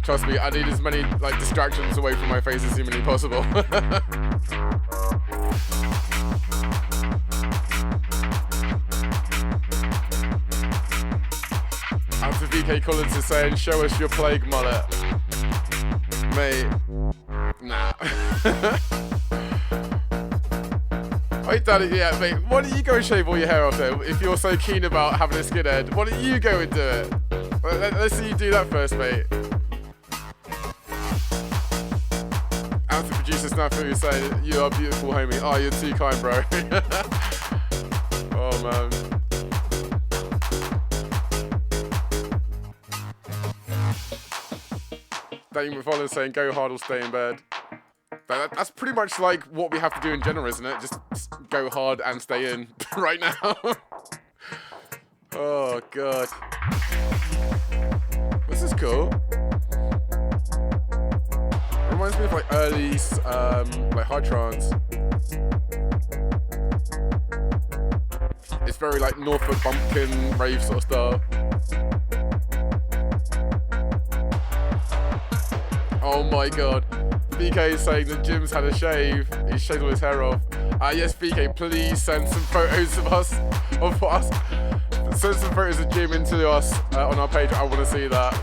Trust me, I need as many like distractions away from my face as humanly possible. Out to VK Collins is saying, show us your plague mullet. Mate, nah. Hey, Danny, yeah, mate, why don't you go and shave all your hair off then? If you're so keen about having a skinhead, why don't you go and do it? Let's see you do that first, mate. Out to producer Snafu who's saying, you are beautiful, homie. Oh, you're too kind, bro. Oh, man. Danny McFarlane saying, go hard or stay in bed. That's pretty much like what we have to do in general, isn't it? Just go hard and stay in right now. Oh, God. This is cool. Reminds me of like early, like hard trance. It's very like Norfolk Bumpkin rave sort of style. Oh my God. BK is saying that Jim's had a shave. He's shaved all his hair off. Yes, BK, please send some photos of us. Send some photos of Jim into us on our page. I want to see that.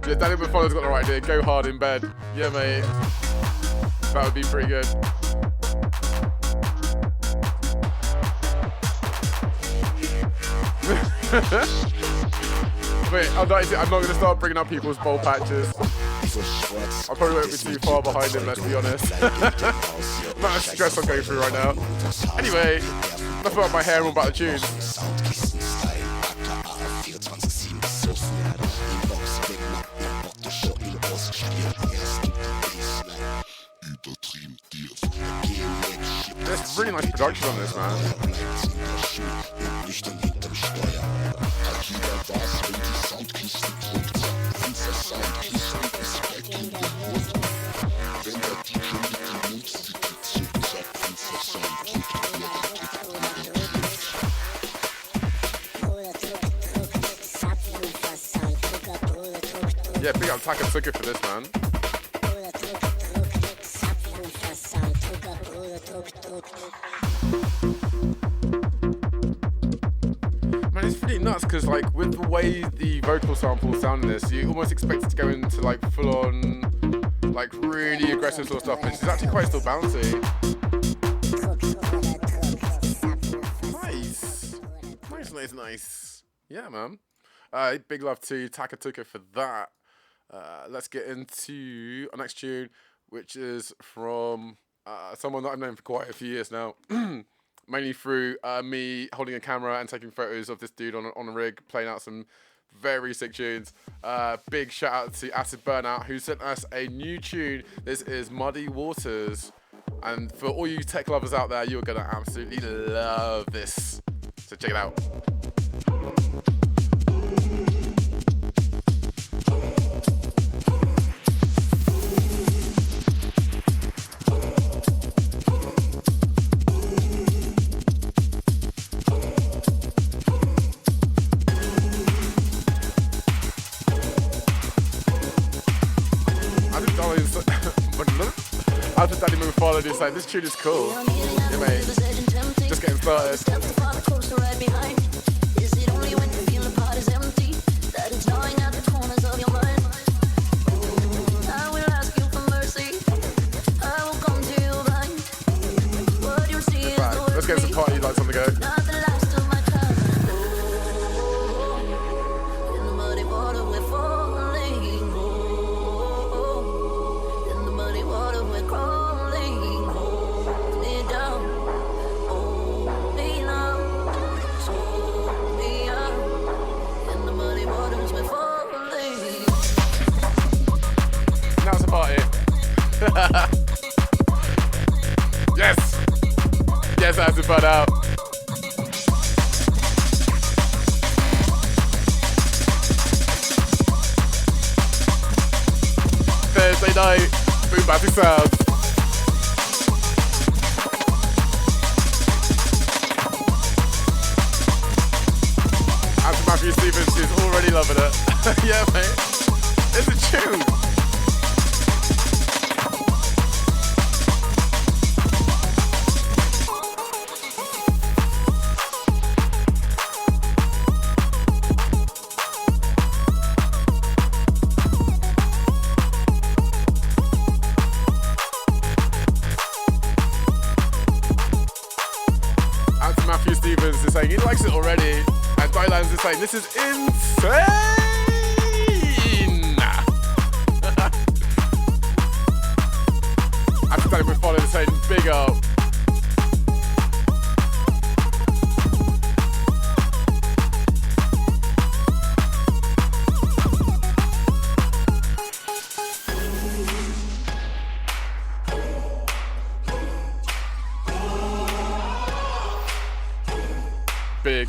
Yeah, Danny McFarlane's got the right idea. Go hard in bed. Yeah, mate. That would be pretty good. Wait, I'm not going to start bringing up people's bowl patches. I probably won't be too far behind him, let's be honest. Not as stress I'm going through right now. Anyway, enough about my hair and all about the tunes. There's really nice production on this, man. Yeah, big up TakaTuka for this, man. Man, it's pretty nuts because, like, with the way the vocal samples sound in this, you almost expect it to go into, like, full-on, like, really aggressive sort of stuff, but it's actually quite still bouncy. Nice. Yeah, man. Big love to TakaTuka for that. Let's get into our next tune, which is from someone that I've known for quite a few years now. Mainly through me holding a camera and taking photos of this dude on a rig, playing out some very sick tunes. Big shout out to Acid Burnout, who sent us a new tune. This is Muddy Waters. And for all you tech lovers out there, you're going to absolutely love this. So check it out. After Daddy Move followed, he's like, this tune is cool. Yeah, mate. Just getting started. Let's get some party lights on the go. Yes, I have to butt out. Thursday night, Boombastic Sounds. After Matthew Stevens is already loving it. Yeah, mate. It's a tune. Saying he likes it already, and Dylan's is saying this is insane. After that, we're following saying big up. Big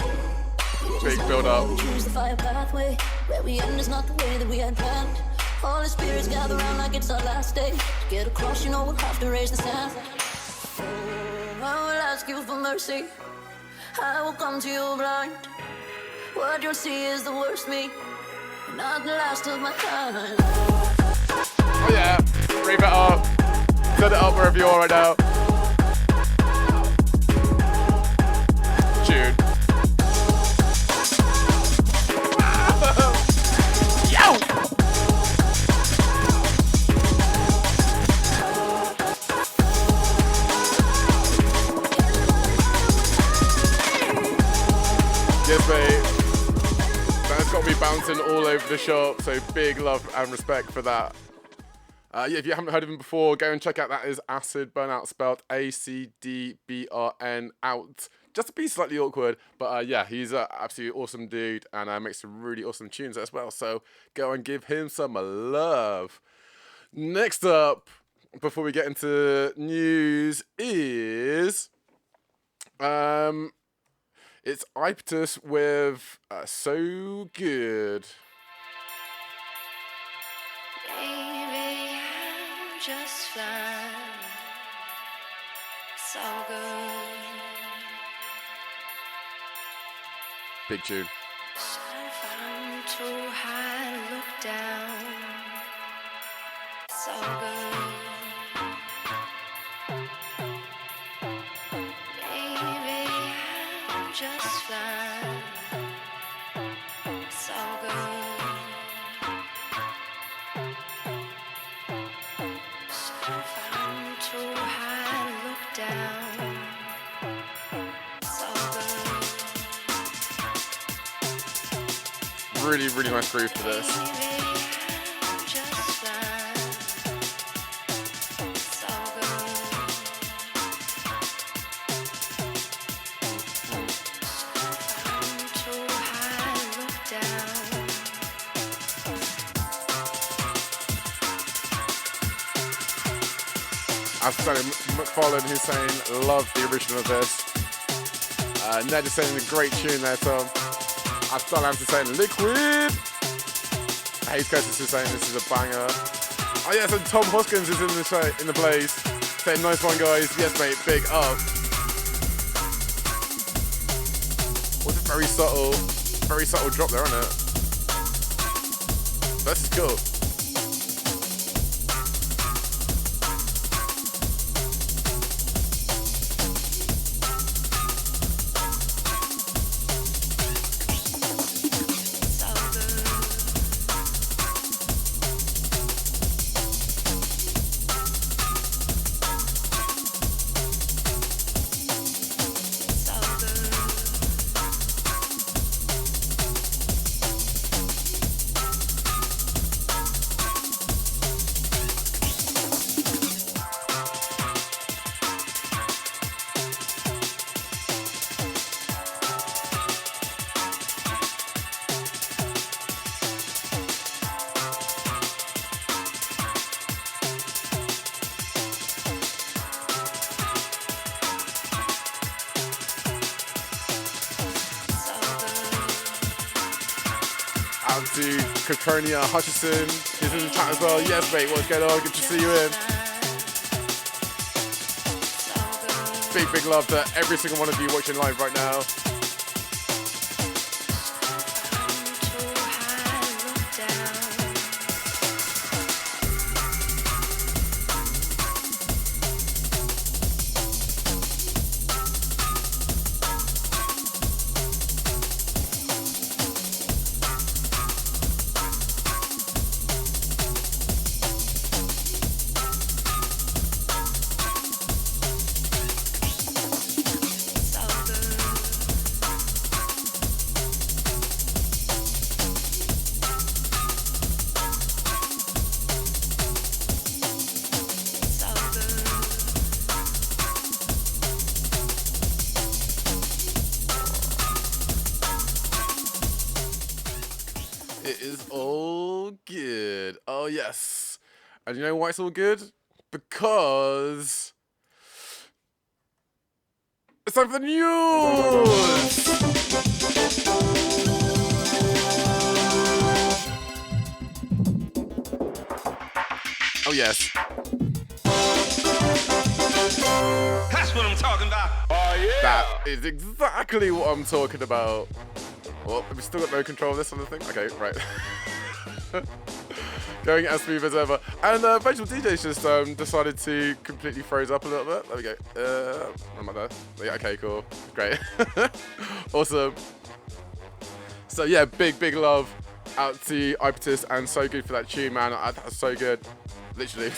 build up. Choose the fire pathway. Where we end is not the way that we had planned. All the spirits gather around like it's our last day. To get across, you know we'll have to raise the sand. I will ask you for mercy. I will come to you blind. What you'll see is the worst me, not the last of my time. Oh yeah, rave it up. Set it up wherever you are right now. Tune. Yes, mate. That's got me bouncing all over the shop, so big love and respect for that. Yeah, if you haven't heard of him before, go and check out that is Acid Burnout, spelled ACDBRN out. Just to be slightly awkward, but yeah, he's an absolutely awesome dude and makes some really awesome tunes as well. So go and give him some love. Next up, before we get into news, is it's Iptus with So Good. Baby, I'm just fine. So good. Big tune. So if I'm too high, look down. So good. Baby, I'm just fine. So good. So if I'm too high, look down. So good. Really, really nice groove for this. I've started McFarlane who's saying, love the original of this. Ned is saying a great tune there, Tom. I've started Amster saying liquid. Hayes Curtis is saying this is a banger. Oh yes, and Tom Hoskins is in the place. Saying nice one guys. Yes mate, big up. Was it very subtle drop there, isn't it? This is cool. To Capronia Hutchison, who's in the chat as well. Yes, mate, what's going on? Good to see you in. Big love to every single one of you watching live right now. It is all good. Oh, yes. And you know why it's all good? Because it's time for the news! Oh, yes. That's what I'm talking about. Oh, yeah. That is exactly what I'm talking about. Well, have we still got no control of this on the thing? Okay, right. Going as smooth as ever. And Virtual DJ's just decided to completely froze up a little bit. There we go. Am I there? Yeah, okay, cool. Great. Awesome. So yeah, big love out to Iptus and So Good for that tune, man. That was so good. Literally.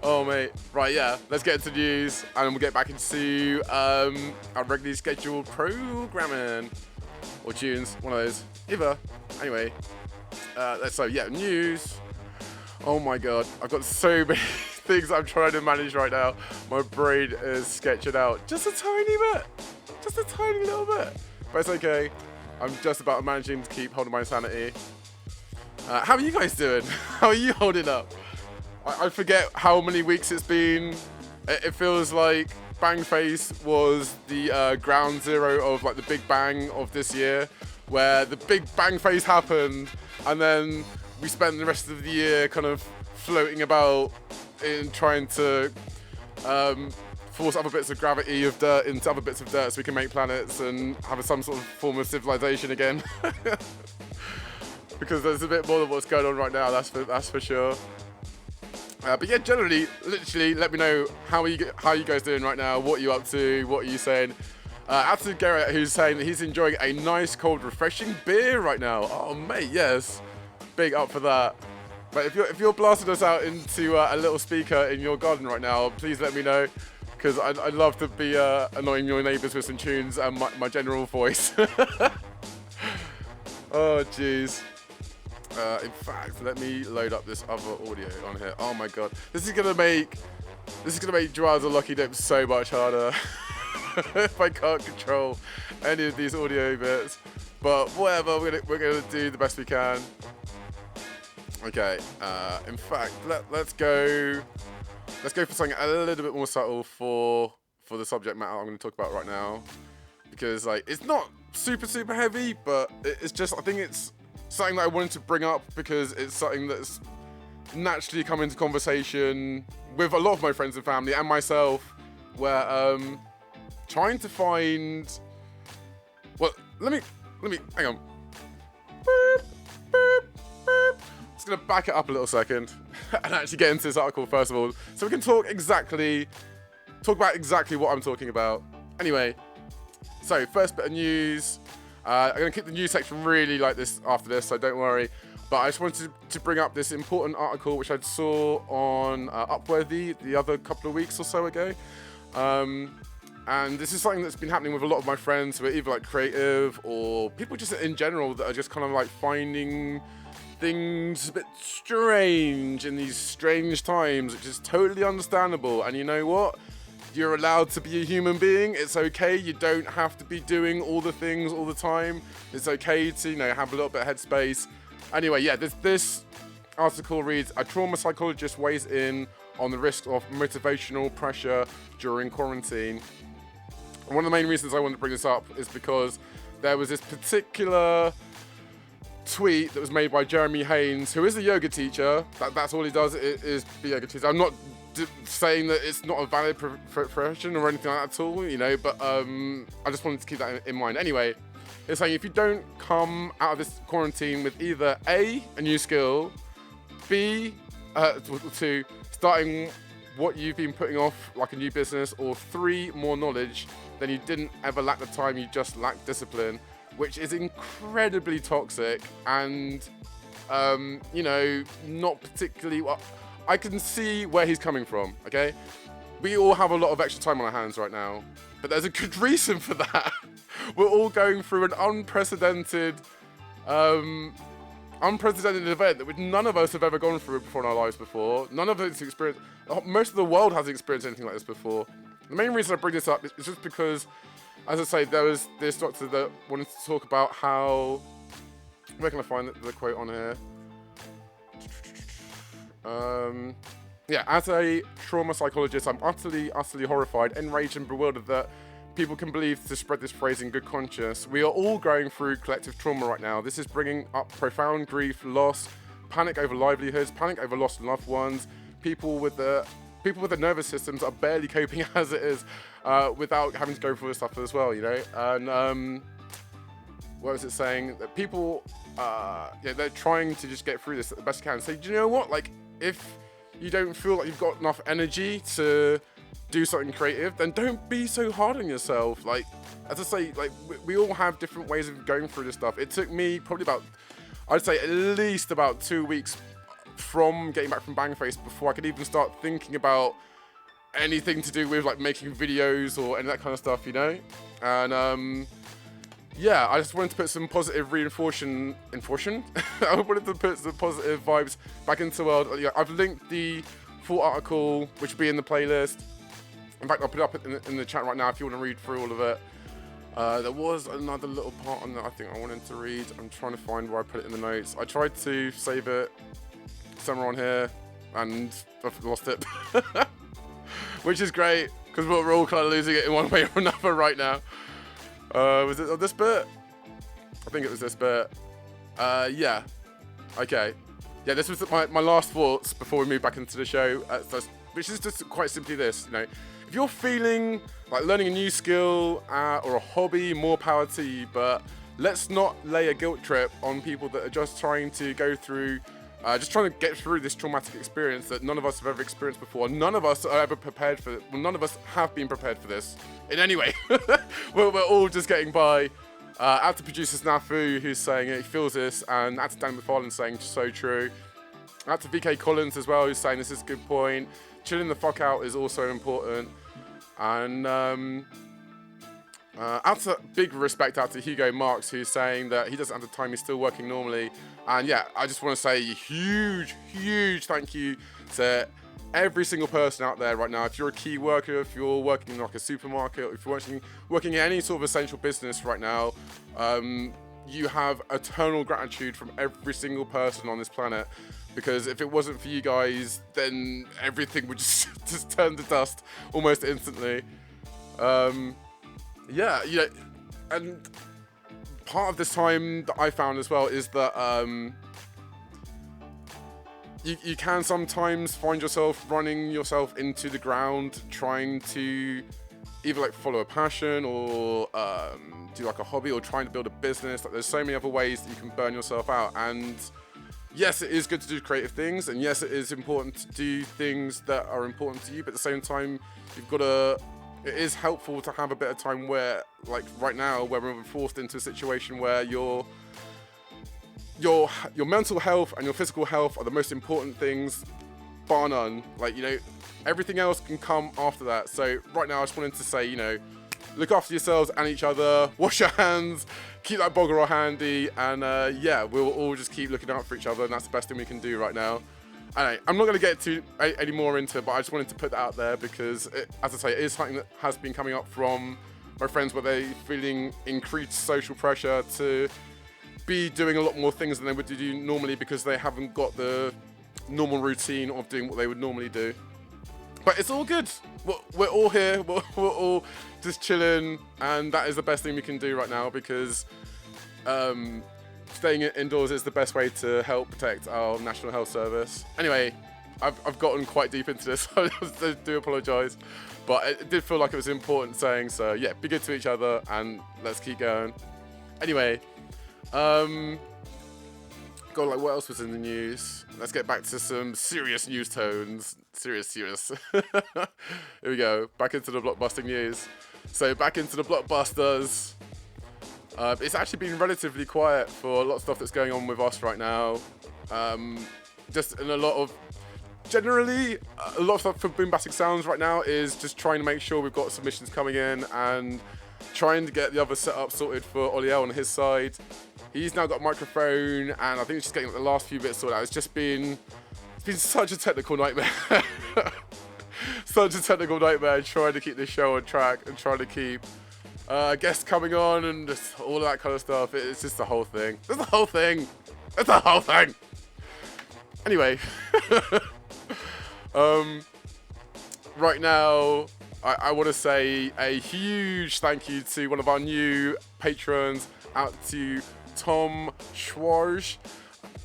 Oh, mate. Right, yeah. Let's get into the news and we'll get back into our regularly scheduled programming. Or tunes. One of those. Either. Anyway. So, yeah. News. Oh my god, I've got so many things I'm trying to manage right now. My brain is sketching out just a tiny bit. Just a tiny little bit. But it's okay. I'm just about managing to keep holding my sanity. How are you guys doing? How are you holding up? I forget how many weeks it's been. It feels like Bangface was the ground zero of like the Big Bang of this year, where the Big Bang Face happened, and then we spent the rest of the year kind of floating about in trying to force other bits of gravity of dirt into other bits of dirt so we can make planets and have some sort of form of civilization again. Because there's a bit more than what's going on right now, that's for sure. But yeah, generally, literally, let me know how you guys doing right now, what are you up to, what are you saying. Out to Garrett, who's saying that he's enjoying a nice, cold, refreshing beer right now. Oh, mate, yes. Big up for that. But if you're blasting us out into a little speaker in your garden right now, please let me know, because I'd love to be annoying your neighbours with some tunes and my general voice. Oh, jeez. In fact, let me load up this other audio on here. Oh my god, this is gonna make Joanne's Lucky Dip so much harder if I can't control any of these audio bits. But whatever, we're gonna do the best we can. Okay. In fact, let's go for something a little bit more subtle for the subject matter I'm gonna talk about right now, because like it's not super heavy, but it's just, I think it's something that I wanted to bring up because it's something that's naturally come into conversation with a lot of my friends and family and myself, where trying to find, well, let me hang on. Boop, boop, boop. Just gonna back it up a little second and actually get into this article first of all, so we can talk about exactly what I'm talking about. Anyway, so first bit of news. I'm going to keep the news section really like this after this, so don't worry. But I just wanted to bring up this important article which I saw on Upworthy the other couple of weeks or so ago. And this is something that's been happening with a lot of my friends who are either like creative or people just in general that are just kind of like finding things a bit strange in these strange times, which is totally understandable. And you know what? You're allowed to be a human being. It's okay. You don't have to be doing all the things all the time. It's okay to, you know, have a little bit of headspace. Anyway, yeah, this article reads, a trauma psychologist weighs in on the risk of motivational pressure during quarantine. And one of the main reasons I wanted to bring this up is because there was this particular tweet that was made by Jeremy Haynes, who is a yoga teacher. That's all he does is be a yoga teacher. I'm not saying that it's not a valid profession or anything like that at all, you know, but I just wanted to keep that in mind. Anyway, it's saying if you don't come out of this quarantine with either A, a new skill, B, to starting what you've been putting off, like a new business, or 3, more knowledge, then you didn't ever lack the time, you just lack discipline, which is incredibly toxic and, you know, not particularly... Well, I can see where he's coming from, okay? We all have a lot of extra time on our hands right now, but there's a good reason for that. We're all going through an unprecedented event that none of us have ever gone through before in our lives before. None of us experienced, most of the world hasn't experienced anything like this before. The main reason I bring this up is just because, as I say, there was this doctor that wanted to talk about how, where can I find the quote on here? Yeah, as a trauma psychologist, I'm utterly horrified, enraged and bewildered that people can believe to spread this phrase in good conscience. We are all going through collective trauma right now. This is bringing up profound grief, loss, panic over livelihoods, panic over lost loved ones. People with their nervous systems are barely coping as it is, without having to go through this stuff as well, you know. And what was it saying? That people, they're trying to just get through this the best they can. So do you know what? Like, if you don't feel like you've got enough energy to do something creative, then don't be so hard on yourself. Like, as I say, like we all have different ways of going through this stuff. It took me probably about, I'd say at least about 2 weeks from getting back from Bangface before I could even start thinking about anything to do with like making videos or any of that kind of stuff, you know. And yeah, I just wanted to put some positive reinforcement. I wanted to put some positive vibes back into the world. Yeah, I've linked the full article, which will be in the playlist. In fact, I'll put it up in the chat right now if you want to read through all of it. There was another little part on that I think I wanted to read. I'm trying to find where I put it in the notes. I tried to save it somewhere on here, and I've lost it. Which is great, because we're all kind of losing it in one way or another right now. Was it on this bit? I think it was this bit. Yeah. Okay. Yeah, this was my last thoughts before we move back into the show, which is just quite simply this, you know. If you're feeling like learning a new skill or a hobby, more power to you, but let's not lay a guilt trip on people that are just trying to go through, just trying to get through this traumatic experience that none of us have ever experienced before. None of us are ever prepared for it. Well, none of us have been prepared for this in any way. we're all just getting by. Out to producer Snafu, who's saying it, he feels this, and out to Dan McFarlane saying so true. Out to VK Collins as well, who's saying this is a good point. Chilling the fuck out is also important. And out to big respect out to Hugo Marks, who's saying that he doesn't have the time, he's still working normally. And yeah, I just want to say a huge thank you to every single person out there right now. If you're a key worker, if you're working in like a supermarket, if you're working in any sort of essential business right now, you have eternal gratitude from every single person on this planet. Because if it wasn't for you guys, then everything would just turn to dust almost instantly. Yeah, you know, and part of this time that I found as well is that you can sometimes find yourself running yourself into the ground, trying to either like follow a passion or do like a hobby or trying to build a business. Like there's so many other ways that you can burn yourself out. And yes, it is good to do creative things, and yes, it is important to do things that are important to you, but at the same time, it is helpful to have a bit of time where, like right now, where we're forced into a situation where your mental health and your physical health are the most important things, bar none. Like, you know, everything else can come after that. So right now, I just wanted to say, you know, look after yourselves and each other, wash your hands, keep that bogger handy, and yeah, we'll all just keep looking out for each other, and that's the best thing we can do right now. Anyway, I'm not going to get any more into it, but I just wanted to put that out there because, as I say, it is something that has been coming up from my friends where they're feeling increased social pressure to be doing a lot more things than they would do normally because they haven't got the normal routine of doing what they would normally do. But it's all good. We're all here. We're all just chilling, and that is the best thing we can do right now because staying indoors is the best way to help protect our National Health Service. Anyway, I've gotten quite deep into this, so I do apologise. But it did feel like it was important saying, so yeah, be good to each other, and let's keep going. Anyway, God, like what else was in the news? Let's get back to some serious news tones. Serious. Here we go. Back into the blockbusting news. So back into the blockbusters. It's actually been relatively quiet for a lot of stuff that's going on with us right now. Just in generally, a lot of stuff for Boombastic Sounds right now is just trying to make sure we've got submissions coming in and trying to get the other setup sorted for Oliel on his side. He's now got a microphone, and I think he's just getting the last few bits sorted out. It's been such a technical nightmare. Such a technical nightmare trying to keep this show on track and trying to keep guests coming on and just all of that kind of stuff. It's just the whole thing. It's the whole thing. It's the whole thing. Anyway. Right now, I want to say a huge thank you to one of our new patrons, out to Tom Schwarz,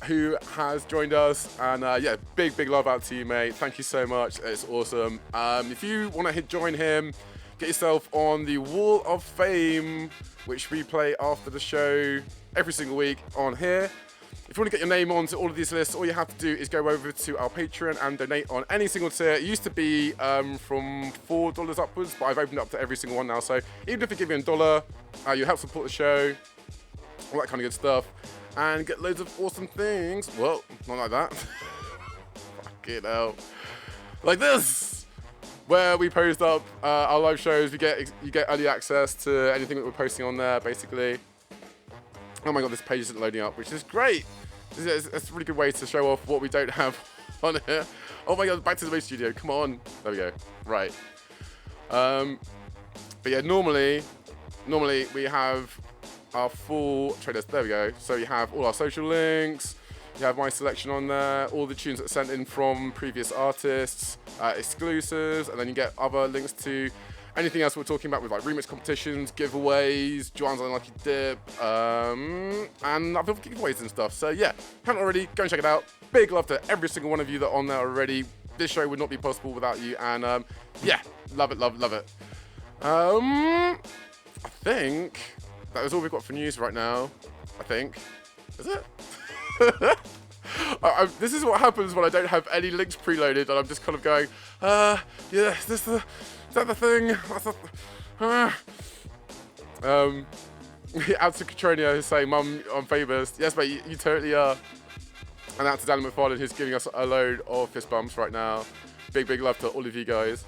who has joined us, and yeah, big love out to you, mate. Thank you so much. It's awesome. If you want to join him, get yourself on the Wall of Fame, which we play after the show every single week on here. If you want to get your name onto all of these lists, all you have to do is go over to our Patreon and donate on any single tier. It used to be from $4 upwards, but I've opened it up to every single one now. So even if you give me $1, you help support the show, all that kind of good stuff, and get loads of awesome things. Well, not like that. Fucking hell. Like this, where we post up our live shows. You get early access to anything that we're posting on there, basically. Oh my god, this page isn't loading up, which is great. It's a really good way to show off what we don't have on here. Oh my god, back to the main studio. Come on. There we go. Right. But yeah, normally we have our full trailers. There we go. So you have all our social links. You have my selection on there, all the tunes that are sent in from previous artists, exclusives, and then you get other links to anything else we're talking about with like remix competitions, giveaways, Joanne's Unlucky Dip, and other giveaways and stuff. So yeah, haven't already, go and check it out. Big love to every single one of you that are on there already. This show would not be possible without you, and yeah, love it. I think that is all we've got for news right now. I think. Is it? This is what happens when I don't have any links preloaded and I'm just kind of going, yeah, is that the thing? Out to Katronia who's saying, Mum, I'm famous. Yes, mate, you totally are. And out to Dan McFarlane who's giving us a load of fist bumps right now. Big love to all of you guys.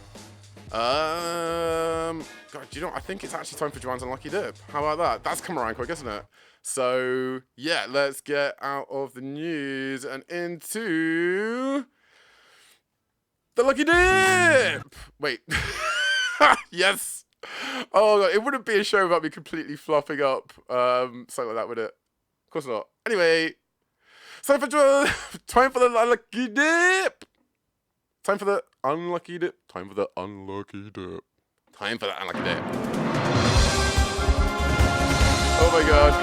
God, do you know what? I think it's actually time for Joanne's Unlucky Dip. How about that? That's come around quick, isn't it? So, yeah, let's get out of the news and into the Lucky Dip! Wait. Yes! Oh, God, it wouldn't be a show without me completely fluffing up something like that, would it? Of course not. Anyway, time for the Unlucky Dip! Time for the Unlucky Dip. Time for the Unlucky Dip. Time for the Unlucky Dip. Oh my god.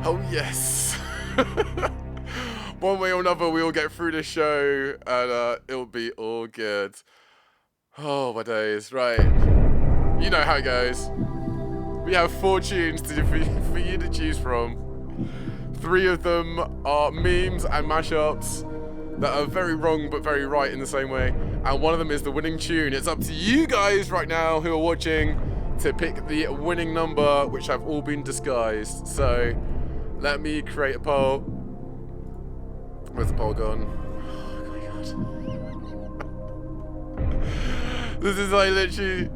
Oh yes. One way or another, we will get through this show and it'll be all good. Oh my days. Right. You know how it goes. We have 4 tunes for you to choose from. 3 of them are memes and mashups that are very wrong but very right in the same way. And one of them is the winning tune. It's up to you guys right now who are watching to pick the winning number, which have all been disguised. So let me create a poll. Where's the poll gone? Oh my god. This is like literally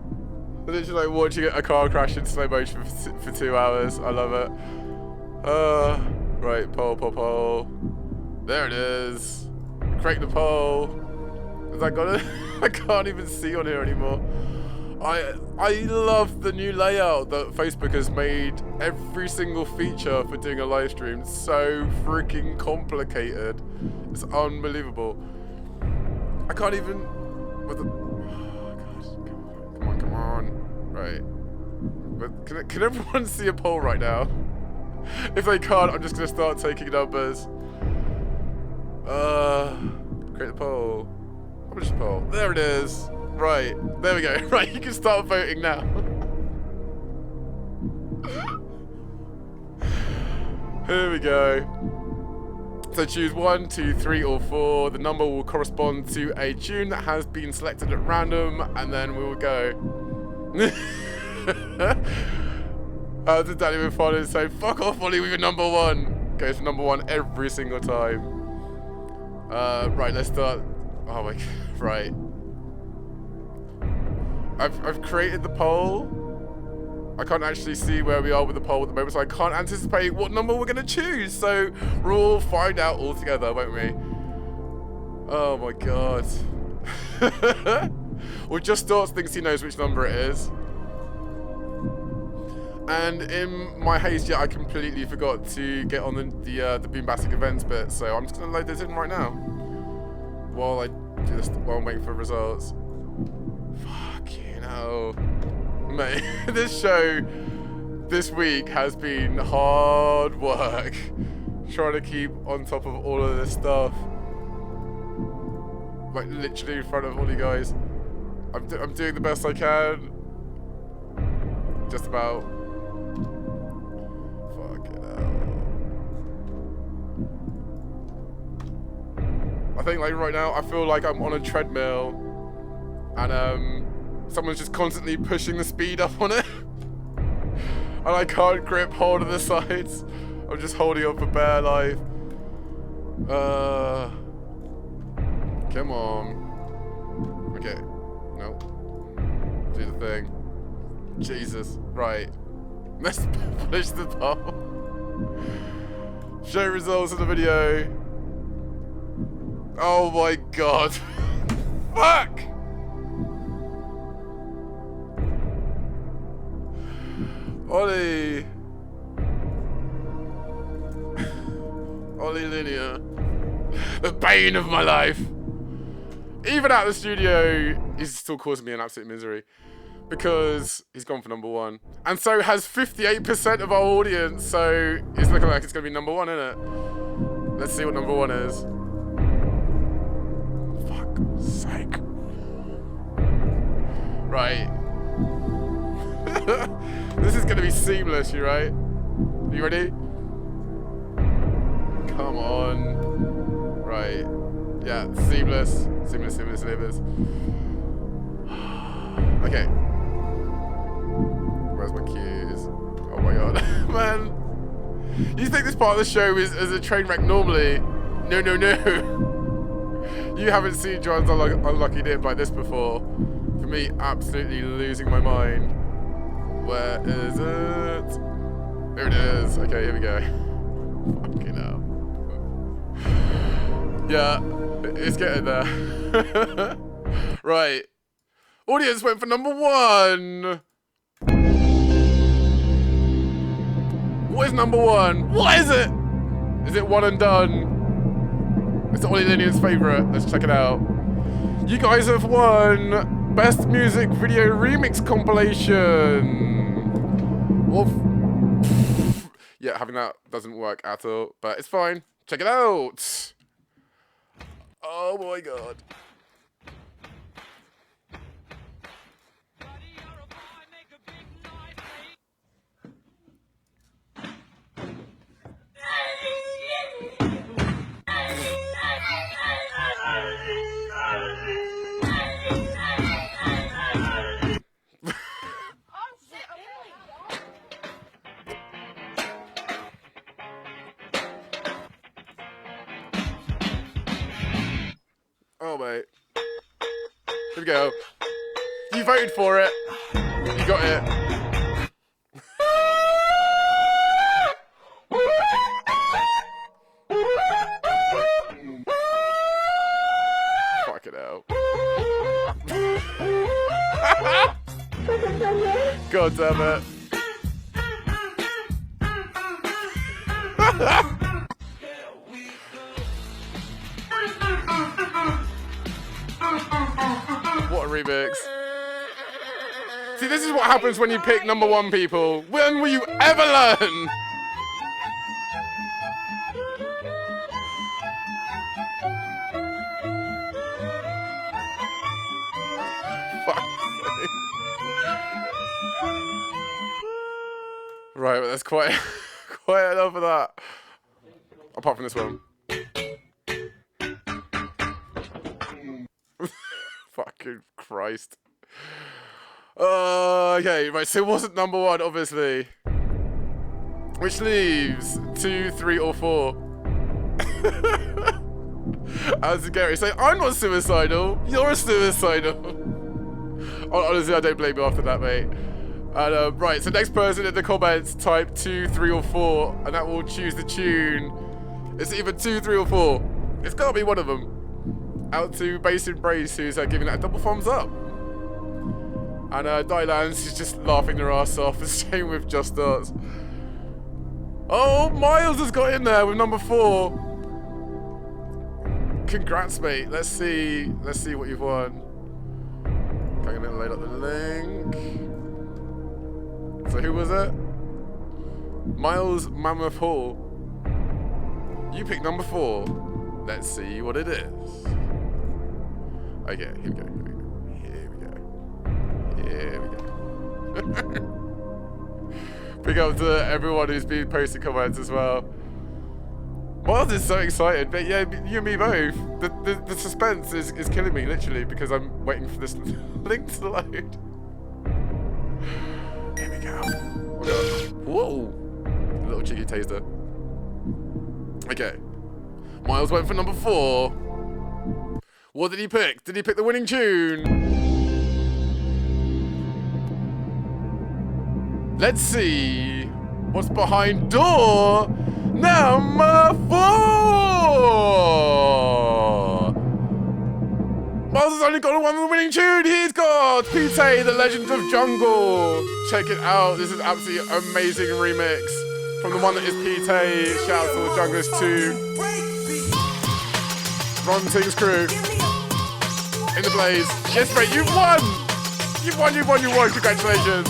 like watching a car crash in slow motion for 2 hours. I love it. Right, poll. There it is. Create the poll. Has that got it? I can't even see on here anymore. I love the new layout that Facebook has made every single feature for doing a live stream. It's so freaking complicated. It's unbelievable. I can't even. With the, oh god! Come on! Right. But can everyone see a poll right now? If they can't, I'm just gonna start taking numbers. Create the poll. Publish the poll. There it is. Right. There we go. Right, you can start voting now. Here we go. So choose 1, 2, 3, or 4. The number will correspond to a tune that has been selected at random, and then we will go. To Danny McFarlane say, fuck off, Ollie, with your number 1. Goes for number 1 every single time. Right, let's start. Oh my god, right. I've created the poll. I can't actually see where we are with the poll at the moment, so I can't anticipate what number we're gonna choose. So we'll find out all together, won't we? Oh my god. Well, Just Starts thinks he knows which number it is. And in my haste, yeah, I completely forgot to get on the Boombastic Events bit, so I'm just gonna load this in right now. While I do this, while I'm waiting for results. Fucking hell. Mate, this show this week has been hard work. Trying to keep on top of all of this stuff. Like, literally in front of all you guys. I'm doing the best I can. Just about. Fucking hell. I think, like, right now, I feel like I'm on a treadmill. And, someone's just constantly pushing the speed up on it. And I can't grip hold of the sides. I'm just holding on for bare life. Come on. Okay. Nope. Do the thing. Jesus. Right. Let's finish the poll. Show results of the video. Oh my god. Fuck! Ollie Linear. The bane of my life. Even at the studio, he's still causing me an absolute misery. Because he's gone for number one. And so has 58% of our audience. So it's looking like it's going to be number one, isn't it? Let's see what number one is. Fuck's sake. Right. This is going to be seamless, you right? You ready? Come on. Right. Yeah, seamless. Seamless. Okay. Where's my cues? Oh my god. Man. You think this part of the show is a train wreck normally? No. You haven't seen John's unlucky dip like this before. For me, absolutely losing my mind. Where is it? There it is. Okay, here we go. Fucking hell. Yeah, it's getting there. Right. Audience went for number one. What is number one? What is it? Is it one and done? It's Ollie Linear's favourite. Let's check it out. You guys have won Best Music Video Remix Compilation. Well, yeah, having that doesn't work at all, but it's fine. Check it out. Oh my god. Oh, mate. Here we go. You voted for it. You got it. Fuck it out. God damn it. What a remix. See, this is what happens when you pick number one, people. When will you ever learn? Right, well, that's quite enough of that. Apart from this one. Fucking Christ. Okay, right, so it wasn't number one, obviously. Which leaves 2, 3, or 4. As Gary say, I'm not suicidal. You're suicidal. Honestly, I don't blame you after that, mate. And, right, so next person in the comments, type 2, 3, or 4, and that will choose the tune. It's either 2, 3, or 4. It's gotta be one of them. Out to Bass and Brace, who's giving that a double thumbs up. And Dylan's is just laughing their ass off, the same with Just Darts. Oh, Miles has got in there with number 4. Congrats, mate. Let's see what you've won. I'm gonna load up the link. So who was it? Miles Mammoth Hall. You picked number 4. Let's see what it is. Okay, here we go. Big up to everyone who's been posting comments as well. Miles is so excited, but yeah, you and me both. The suspense is killing me, literally, because I'm waiting for this link to load. Here we go. Whoa! A little cheeky taster. Okay. Miles went for number 4. What did he pick? Did he pick the winning tune? Let's see what's behind door number 4. Miles has only got one of the winning tune. He's got Pete, The Legend of Jungle. Check it out. This is absolutely amazing remix from the one that is Pete. Shout out to the Junglers too. Ron Ting's crew in the blaze. Yes, mate, you've won. You've won. Congratulations.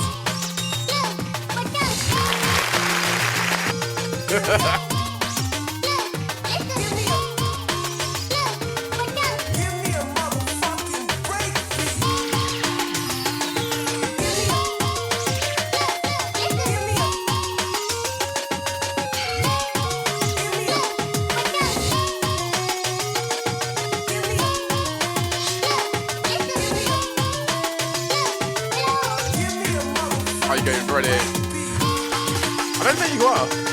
Are you getting ready? I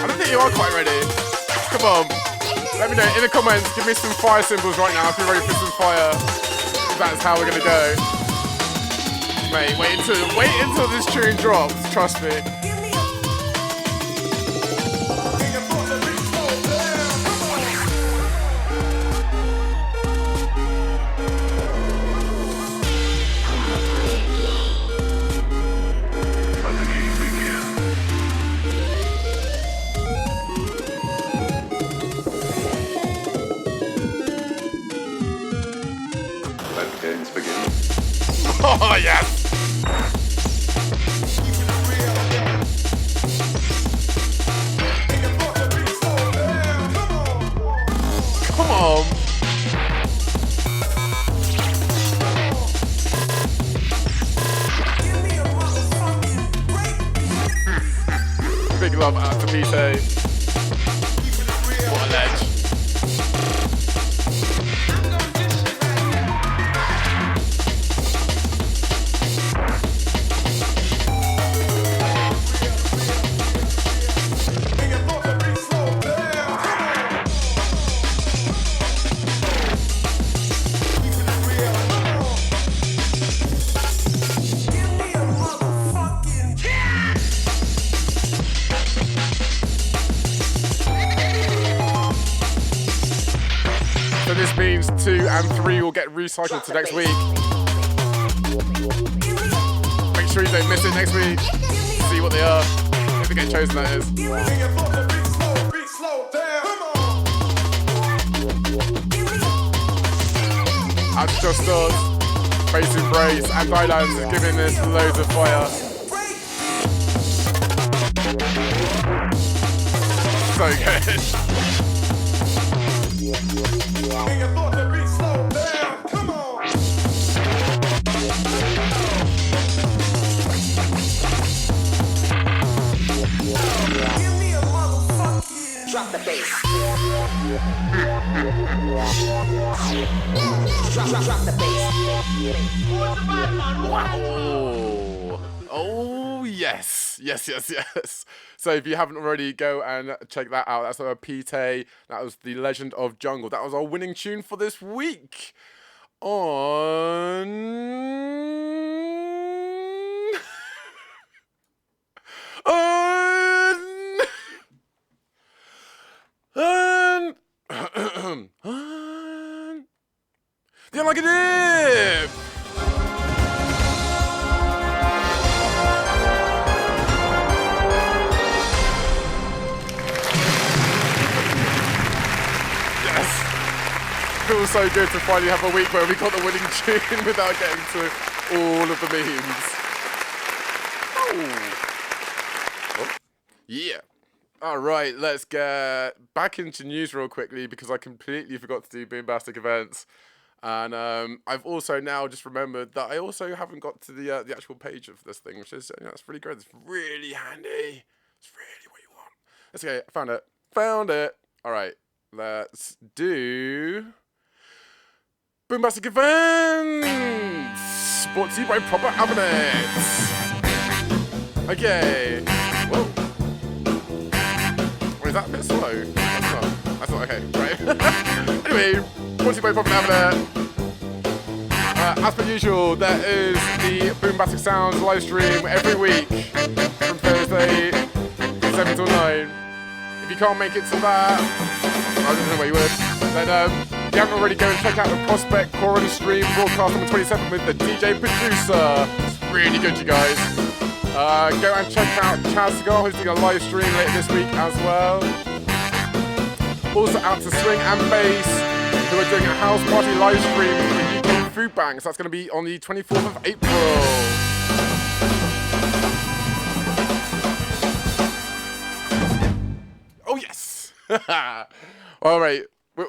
don't think you are quite ready. Come on. Let me know in the comments. Give me some fire symbols right now if you're ready for some fire. That's how we're gonna go. Mate, wait until this tune drops. Trust me. Oh, yes! Come on! Big love out to Pete. What a ledge. This means 2 and 3 will get recycled to next week. Make sure you don't miss it next week. See what they are. If they get chosen, that is. Out to Josh Stars, Face Embrace, and Dylands is giving this loads of fire. So good. Drop the bass. Drop the bass. Oh, yes. So if you haven't already, go and check that out. That's Pete. That was The Legend of Jungle. That was our winning tune for this week on the Unlucky Dip. Feels so good to finally have a week where we got the winning tune without getting to all of the memes. Oh. Yeah. All right, let's get back into news real quickly because I completely forgot to do Boombastic Events. And I've also now just remembered that I also haven't got to the actual page of this thing, which is, that's really great. It's really handy. It's really what you want. Let's go. Found it. All right, let's do Boombastic Events, brought to you by Proper Abonnets. Okay. Whoa. Wait, is that a bit slow? That's not okay, right. Anyway, brought to you by Proper Abonnet. As per usual, there is the Boombastic Sounds live stream every week from Thursday 7 till 9. If you can't make it to that, I don't know where you would, then if you haven't already, go and check out the Prospect Corin stream broadcast on the 27th with the DJ producer. It's really good, you guys. Go and check out Chaz Cigar, who's doing a live stream later this week as well. Also out to Swing and Bass, who are doing a house party live stream for the UK Food Banks. That's going to be on the 24th of April. Oh, yes! All right.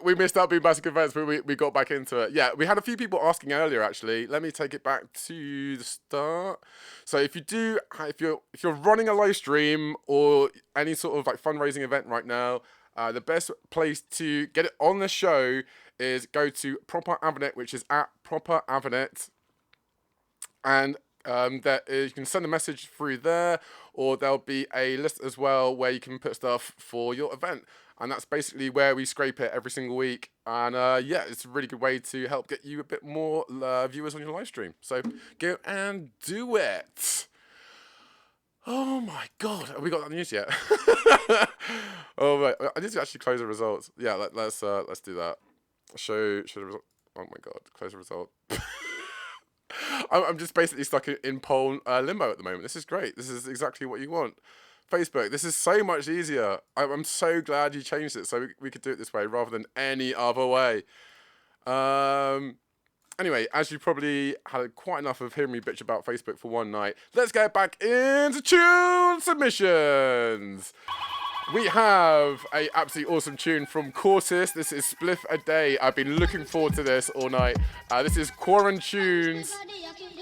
We missed out Boombastic Events, but we got back into it. Yeah, we had a few people asking earlier, actually. Let me take it back to the start. So if you're running a live stream or any sort of like fundraising event right now, the best place to get it on the show is go to Proper Avenet, which is at Proper Avenet. And you can send a message through there, or there'll be a list as well where you can put stuff for your event. And that's basically where we scrape it every single week. And yeah, it's a really good way to help get you a bit more viewers on your live stream. So go and do it. Oh my God, have we got that news yet? Oh right, I need to actually close the results. Yeah, let's do that. Show the result. Oh my God, close the result. I'm just basically stuck in poll limbo at the moment. This is great. This is exactly what you want. Facebook, this is so much easier. I'm so glad you changed it so we could do it this way rather than any other way. Anyway, as you probably had quite enough of hearing me bitch about Facebook for one night, let's get back into tune submissions. We have a absolutely awesome tune from Cortis. This is Spliff a Day. I've been looking forward to this all night. This is Quarantunes,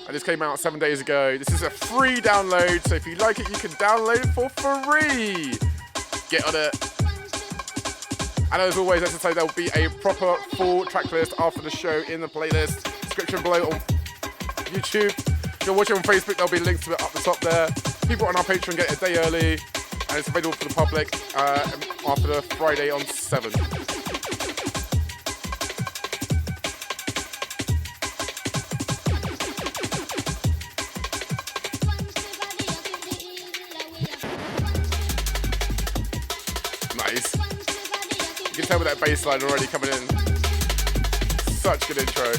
and this came out 7 days ago. This is a free download, so if you like it, you can download it for free. Get on it. And as always, as I say, there will be a proper full track list after the show in the playlist. Description below on YouTube. If you're watching on Facebook, there'll be links to it up the top there. People on our Patreon get it a day early. And it's available for the public after the Friday on 7. Nice. You can tell with that bass line already coming in. Such good intro.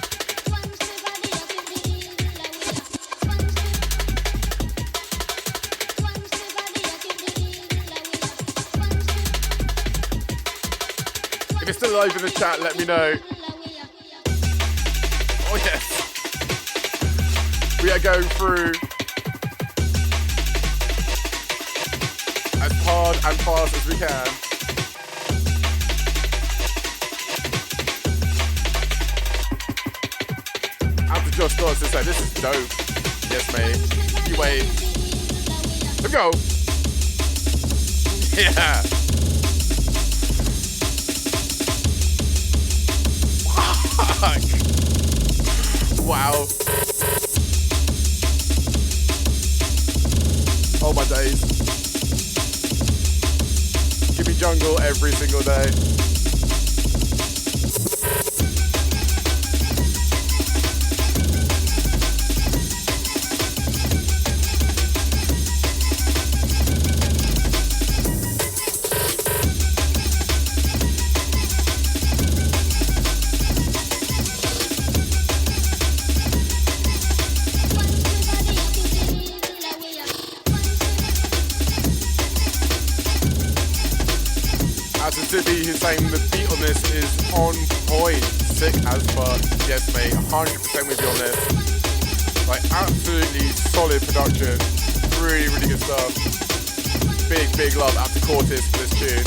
If you're still live in the chat, let me know. Oh yes. We are going through as hard and fast as we can. Out to Josh Dawes to say, this is dope. Yes, mate. You wait. Let's go. Yeah. Wow. Oh my days. Give me jungle every single day. Who's saying the beat on this is on point, sick as fuck. Yes, mate, 100% with you on this. Like, absolutely solid production, really, really good stuff. Big love out to Cortis for this tune.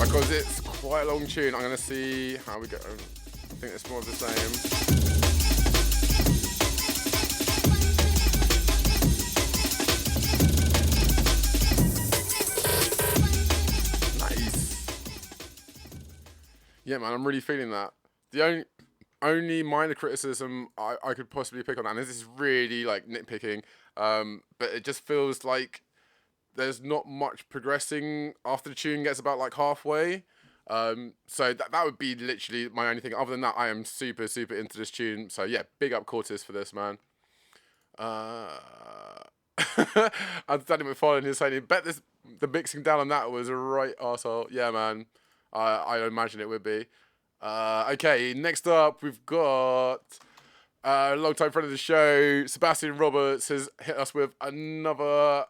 Because it's quite a long tune, I'm going to see how we go. I think it's more of the same. Nice. Yeah, man, I'm really feeling that. The only minor criticism I could possibly pick on that, and this is really like nitpicking, but it just feels like there's not much progressing after the tune gets about like halfway. So that would be literally my only thing. Other than that, I am super into this tune. So yeah, big up Cortis for this, man. I'm standing with following his saying, bet the mixing down on that was a right arsehole. Yeah, man. I imagine it would be. Okay, next up we've got a long-time friend of the show, Sebastian Roberts, has hit us with another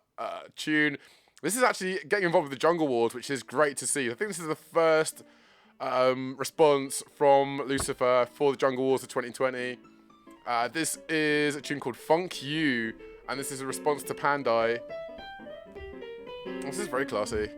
tune. This is actually getting involved with the Jungle Wars, which is great to see. I think this is the first response from Lucifer for the Jungle Wars of 2020. This is a tune called Funk You, and this is a response to Pandai. This is very classy.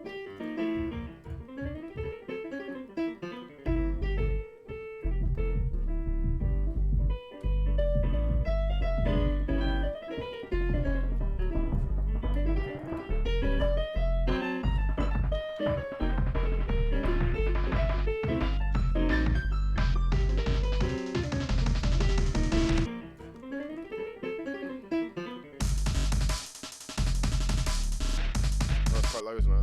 Quite low, isn't it?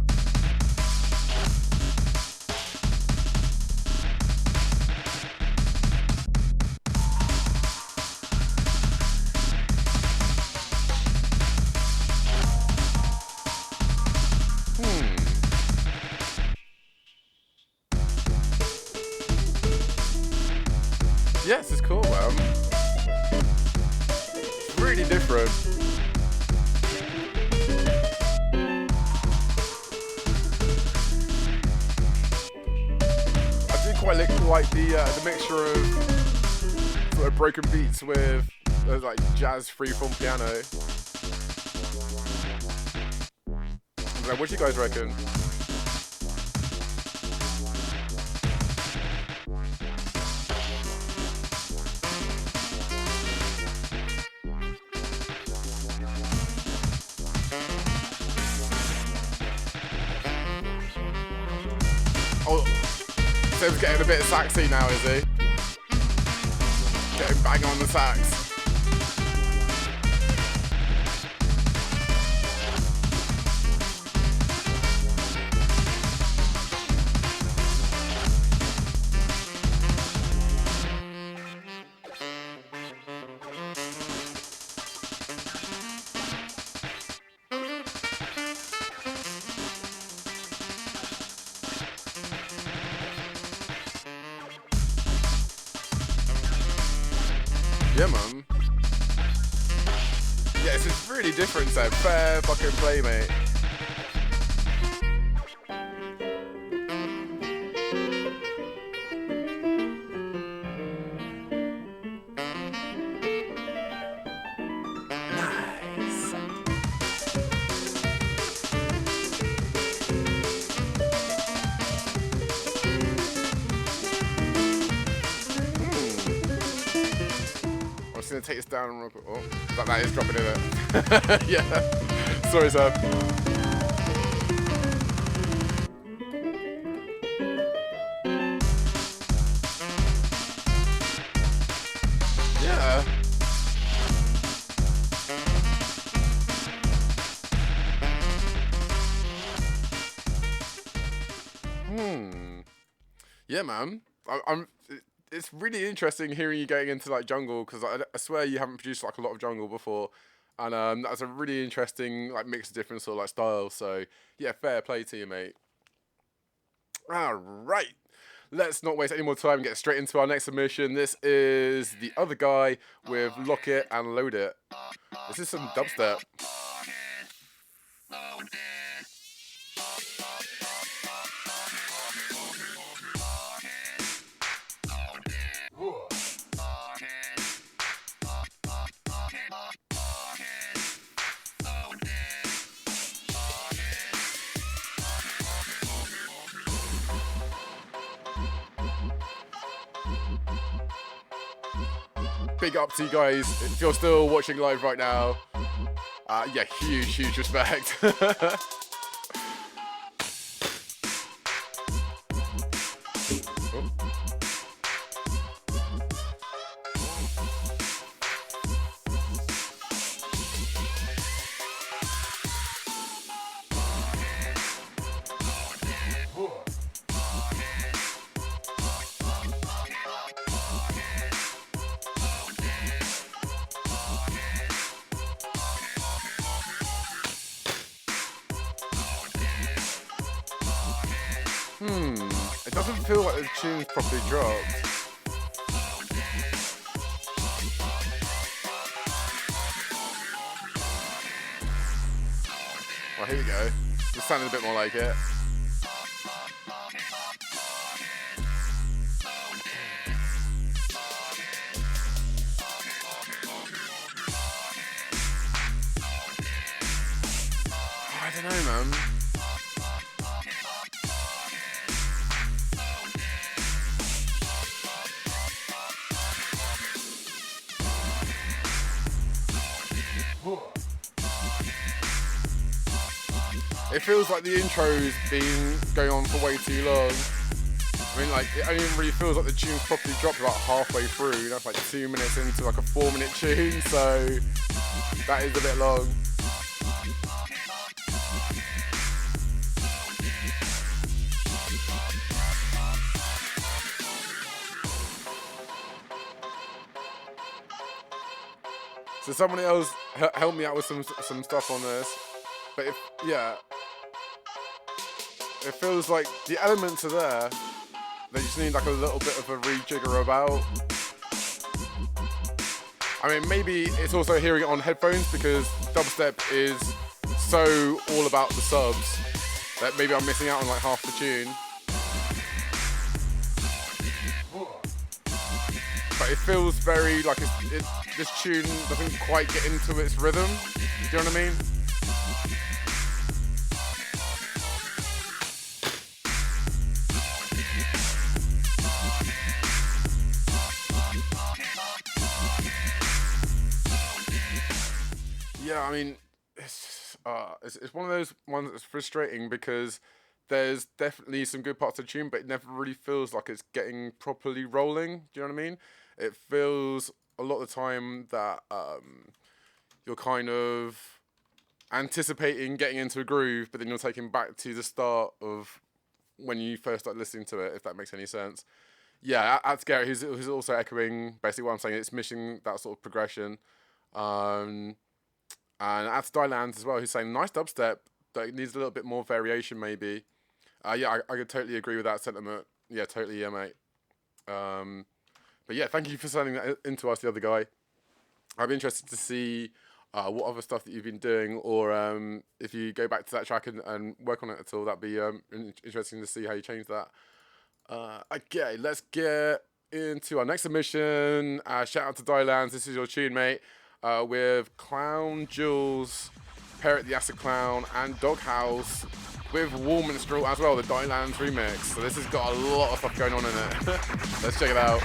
Yes, it's cool, man. It's really different. Quite like the mixture of sort of broken beats with like jazz freeform piano. What do you guys reckon? Oh. Tim's getting a bit saxy now, is he? Getting bang on the sax. Yeah, man. Yeah, this is really different, so fair fucking play, mate. Gonna take this down real quick. Oh, that is dropping in it. Yeah. Sorry, sir. Yeah. Yeah, man. It's really interesting hearing you getting into like jungle, because I swear you haven't produced like a lot of jungle before, and that's a really interesting like mix of different sort of like styles. So yeah, fair play to you, mate. All right, let's not waste any more time and get straight into our next submission. This is The Other Guy with Lock It and Load It. This is some dubstep. Big up to you guys if you're still watching live right now. Yeah, huge respect. It doesn't feel like the tune's properly dropped. Well, here we go. It's sounding a bit more like it. I don't know, man. It feels like the intro's been going on for way too long. I mean, like, it only really feels like the tune's properly dropped about halfway through. You know, it's like 2 minutes into like a 4-minute tune, so that is a bit long. So someone else help me out with some stuff on this. But it feels like the elements are there. They just need like a little bit of a rejigger about. I mean, maybe it's also hearing it on headphones because dubstep is so all about the subs that maybe I'm missing out on like half the tune. But it feels very like this tune doesn't quite get into its rhythm. Do you know what I mean? Yeah, I mean, it's one of those ones that's frustrating because there's definitely some good parts of the tune, but it never really feels like it's getting properly rolling. Do you know what I mean? It feels a lot of the time that you're kind of anticipating getting into a groove, but then you're taken back to the start of when you first start listening to it, if that makes any sense. Yeah, that's Gary, who's also echoing basically what I'm saying. It's missing that sort of progression. And that's Dylands as well, who's saying nice dubstep, but it needs a little bit more variation maybe. Yeah, I could totally agree with that sentiment. Yeah, totally, yeah, mate. But yeah, thank you for sending that in to us, the other guy. I'd be interested to see what other stuff that you've been doing, or if you go back to that track and work on it at all. That'd be interesting to see how you change that. Okay, let's get into our next submission. Shout out to Dylands, this is your tune, mate. With Clown Jules, Parrot the Acid Clown, and Doghouse with Wall Minstrel as well, the Dylands remix. So this has got a lot of stuff going on in it. Let's check it out.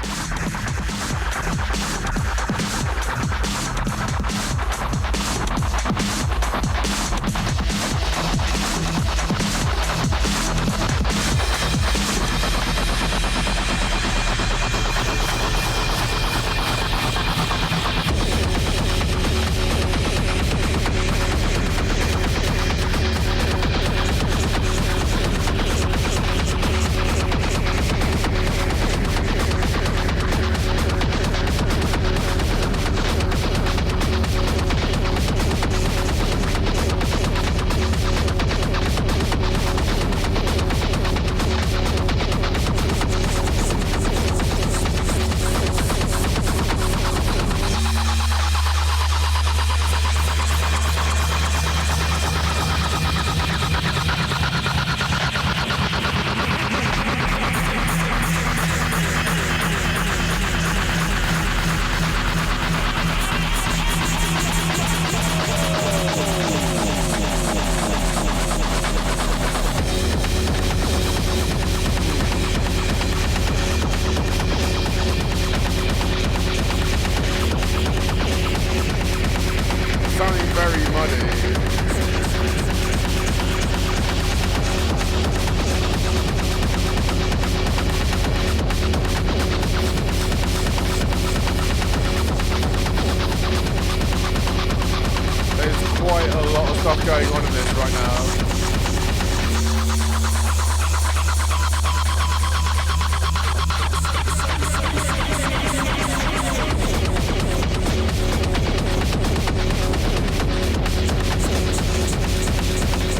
Going on in this right now.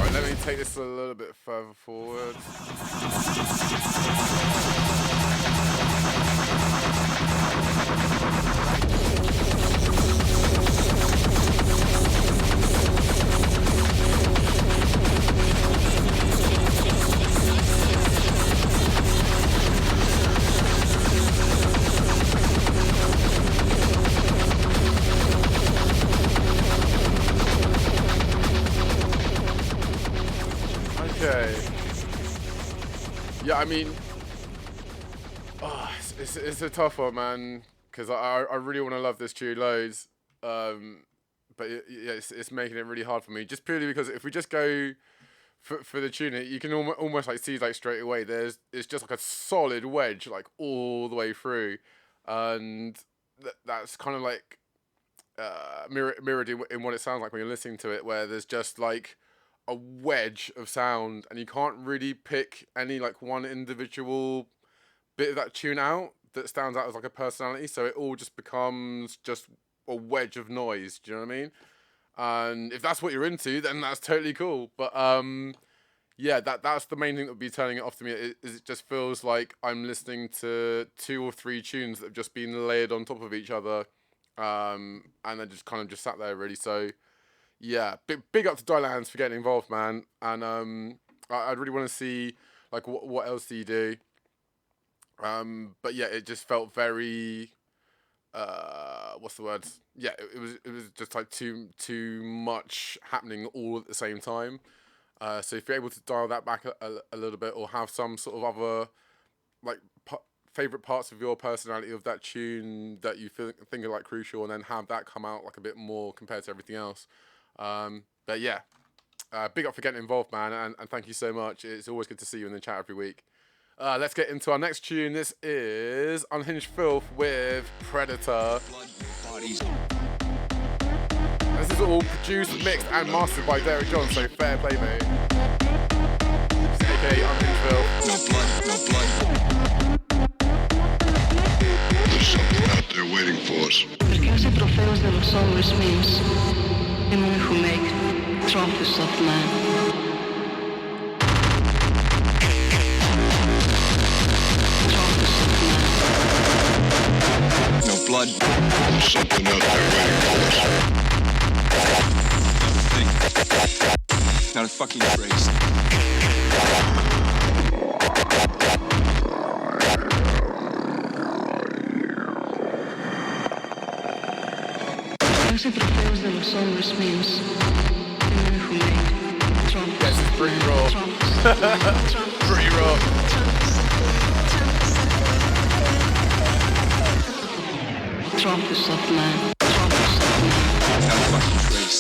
Right, let me take this a little bit further forward. Yeah, I mean, it's a tough one, man, because I really want to love this tune loads, but it's making it really hard for me, just purely because if we just go for the tune, you can almost like see like straight away it's just like a solid wedge like all the way through, and that's kind of like mirrored in what it sounds like when you're listening to it, where there's just like a wedge of sound and you can't really pick any like one individual bit of that tune out that stands out as like a personality, so it all just becomes just a wedge of noise. Do you know what I mean? And if that's what you're into, then that's totally cool. But yeah, that's the main thing that would be turning it off to me. Is it just feels like I'm listening to 2 or 3 tunes that have just been layered on top of each other, and then just kind of just sat there really. So yeah, big up to Dylan's for getting involved, man. And I'd really want to see like what else do you do. But yeah, it just felt very what's the word? Yeah, it was just like too much happening all at the same time. So if you're able to dial that back a little bit, or have some sort of other like favorite parts of your personality of that tune that you think are like crucial, and then have that come out like a bit more compared to everything else. But yeah, big up for getting involved, man, and thank you so much. It's always good to see you in the chat every week. Let's get into our next tune. This is Unhinged Filth with Predator. This is all produced, mixed, and mastered by Derek John, so fair play, mate. AKA Unhinged Filth. No blood. There's something out there waiting for us. Perché hace trofeos de los hombres memes, the men who make trophies of man. No blood. There's something out there waiting for us. Not a fucking trace. Hace trofeos de los hombres memes, the men who make trophies. This is pretty raw. Pretty raw. Trophies of man. Not a fucking trace.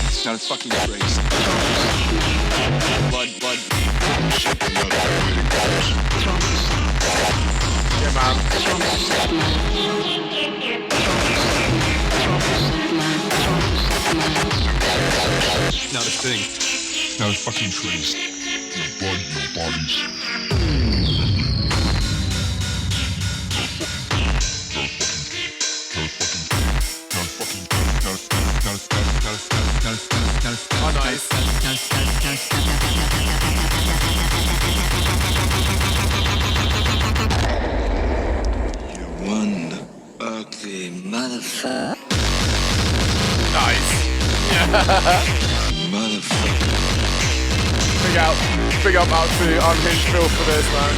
It's not a fucking trace. Blood. Something out there waiting for us. Yeah, man. Not a thing. Not a fucking trace. No blood, no bodies. Oh, nice. You one ugly motherfucker. Nice. Yeah. Motherfucker. Big up out to Unhinged Filth for this, man.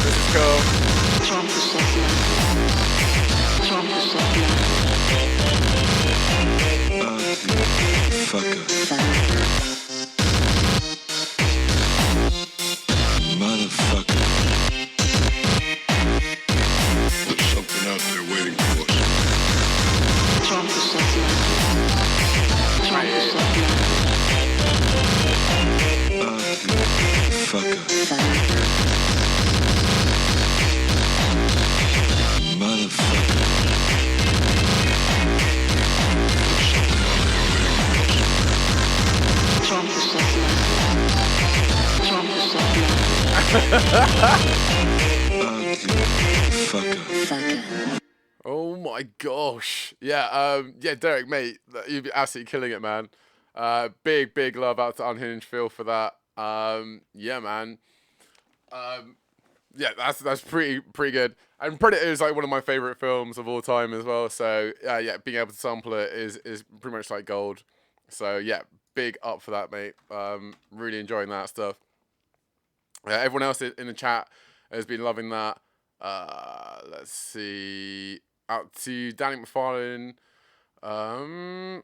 This is cool. Trophies of man. Trophies of man. Fucker. Motherfucker. There's something out there waiting for us. Trophies of man. Trophies of man. Fucker. Motherfucker. Trophies of man. Trophies of man. Fucker. Oh my gosh. Yeah, Derek, mate, you've been absolutely killing it, man. Big love out to Unhinged Phil for that. Yeah, man. Yeah, that's pretty good. And Predator is like one of my favorite films of all time as well. So yeah, being able to sample it is pretty much like gold. So yeah, big up for that, mate. Really enjoying that stuff. Everyone else in the chat has been loving that. Let's see. Out to Danny McFarlane. And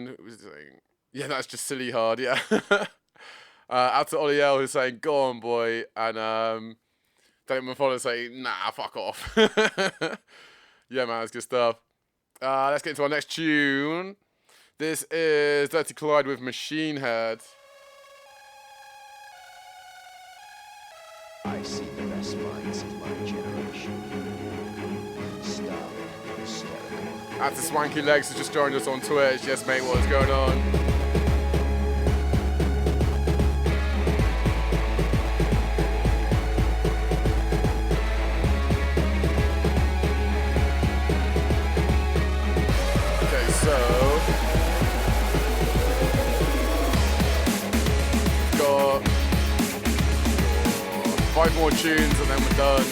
what was it saying? Yeah, that's just silly hard, yeah. Out to Ollie L who's saying, go on, boy. And Danny Mafola saying, nah, fuck off. Yeah, man, it's good stuff. Let's get into our next tune. This is Dirty Clide with Machine Head. I see the best minds of my generation. Stop, hysterical. Out to Swanky Legs who just joined us on Twitch. Yes, mate, what is going on? Got 5 more tunes and then we're done.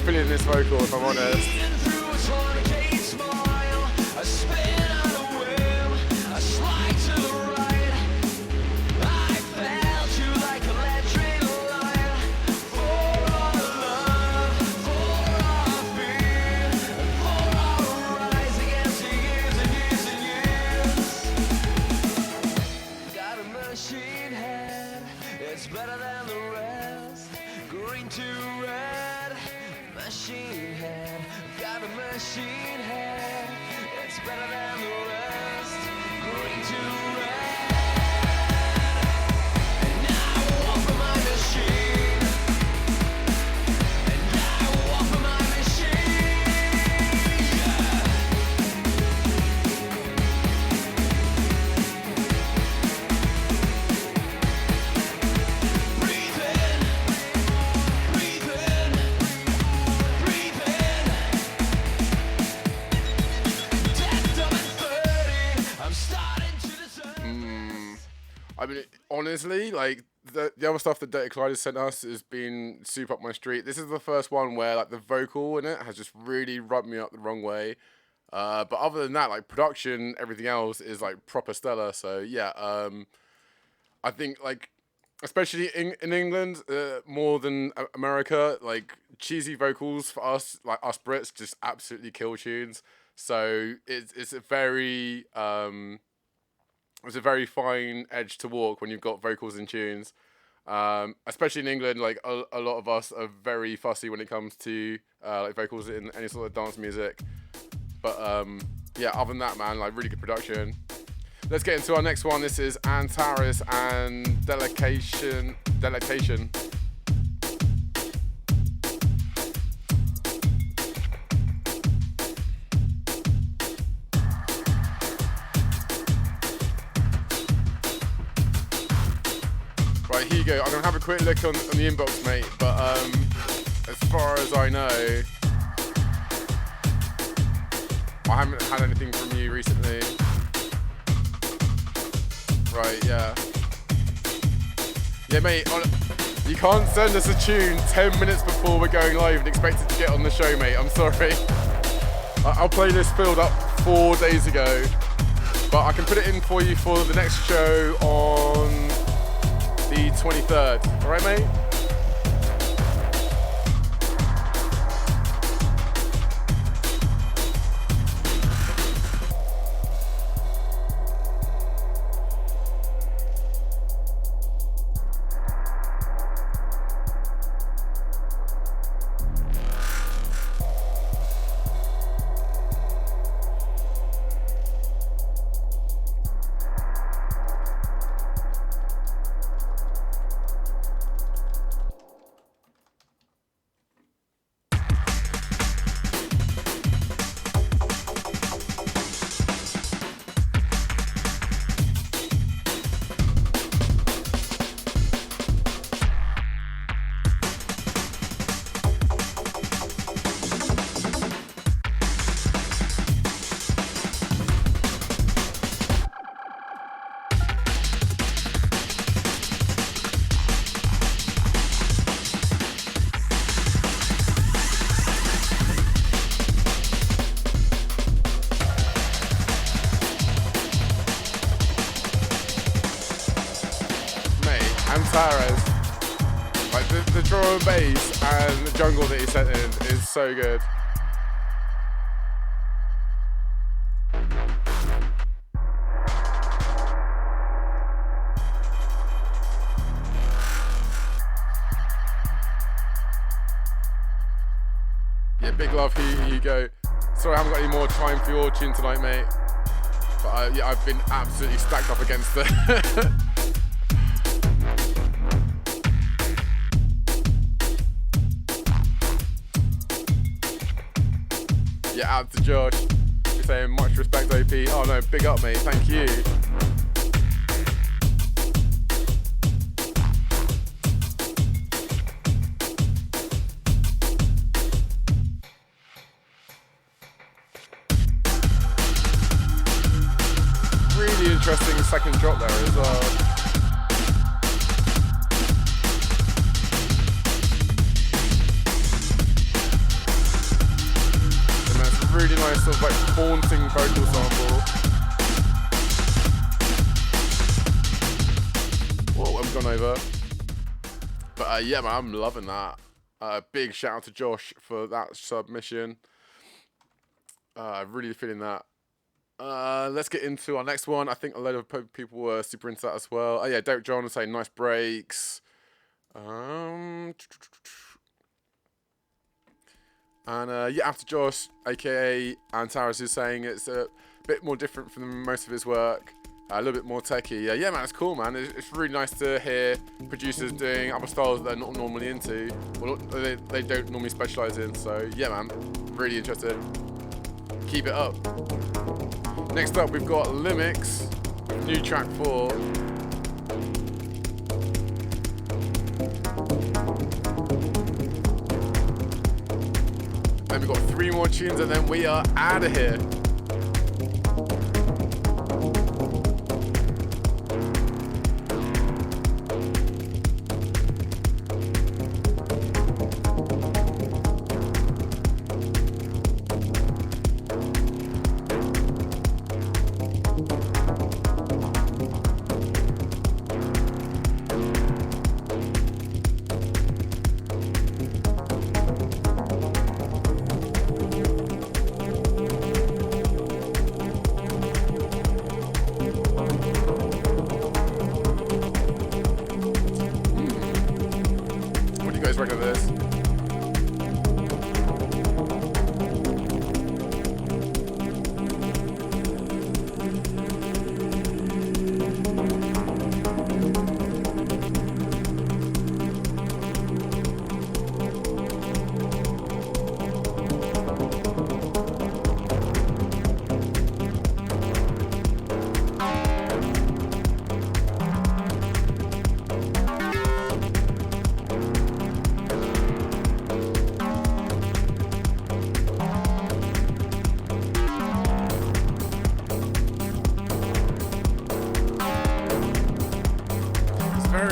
Feeling this vocal, if I'm honest. Got a machine head, it's better than the rest. Green to red. Machine head, got a machine head. It's better than the rest. Green to red. And I walk for my machine. And I walk for my machine. Yeah. Breathe in. Breathe in. I mean, honestly, like, the other stuff that Dirty Clide has sent us has been super up my street. This is the first one where, like, the vocal in it has just really rubbed me up the wrong way. But other than that, like, production, everything else is, like, proper stellar. So, yeah, I think, like, especially in England, more than America, like, cheesy vocals for us, like, us Brits, just absolutely kill tunes. So, it's a very... it's a very fine edge to walk when you've got vocals and tunes. Especially in England, like a lot of us are very fussy when it comes to like vocals in any sort of dance music. But yeah, other than that, man, like really good production. Let's get into our next one. This is Antares and Delectation. Right, here you go. I'm going to have a quick look on the inbox, mate, but as far as I know, I haven't had anything from you recently. Right, yeah. Yeah, mate, you can't send us a tune 10 minutes before we're going live and expect it to get on the show, mate. I'm sorry. Our playlist filled up 4 days ago, but I can put it in for you for the next show on the 23rd. All right, mate? Antares. Like the drum and bass and the jungle that he sent in is so good. Yeah, big love, here you go. Sorry I haven't got any more time for your tune tonight, mate. But yeah, I've been absolutely stacked up against it. Yeah, out to Josh. You're saying much respect, OP. Oh no, big up, mate. Thank you. Really interesting second drop there as well. Really nice sort of like haunting vocal sample. Whoa, I'm gone over. But yeah, man, I'm loving that. Big shout out to Josh for that submission. Really feeling that. Let's get into our next one. I think a lot of people were super into that as well. Oh yeah, Derek John was saying nice breaks. And yeah, after Josh, aka Antares, is saying it's a bit more different from most of his work, a little bit more techie. Yeah, man, it's cool, man. It's really nice to hear producers doing other styles that they're not normally into, or they don't normally specialize in. So yeah, man, really interested. Keep it up. Next up, we've got Limix, new track 4. Then we've got 3 more tunes and then we are out of here.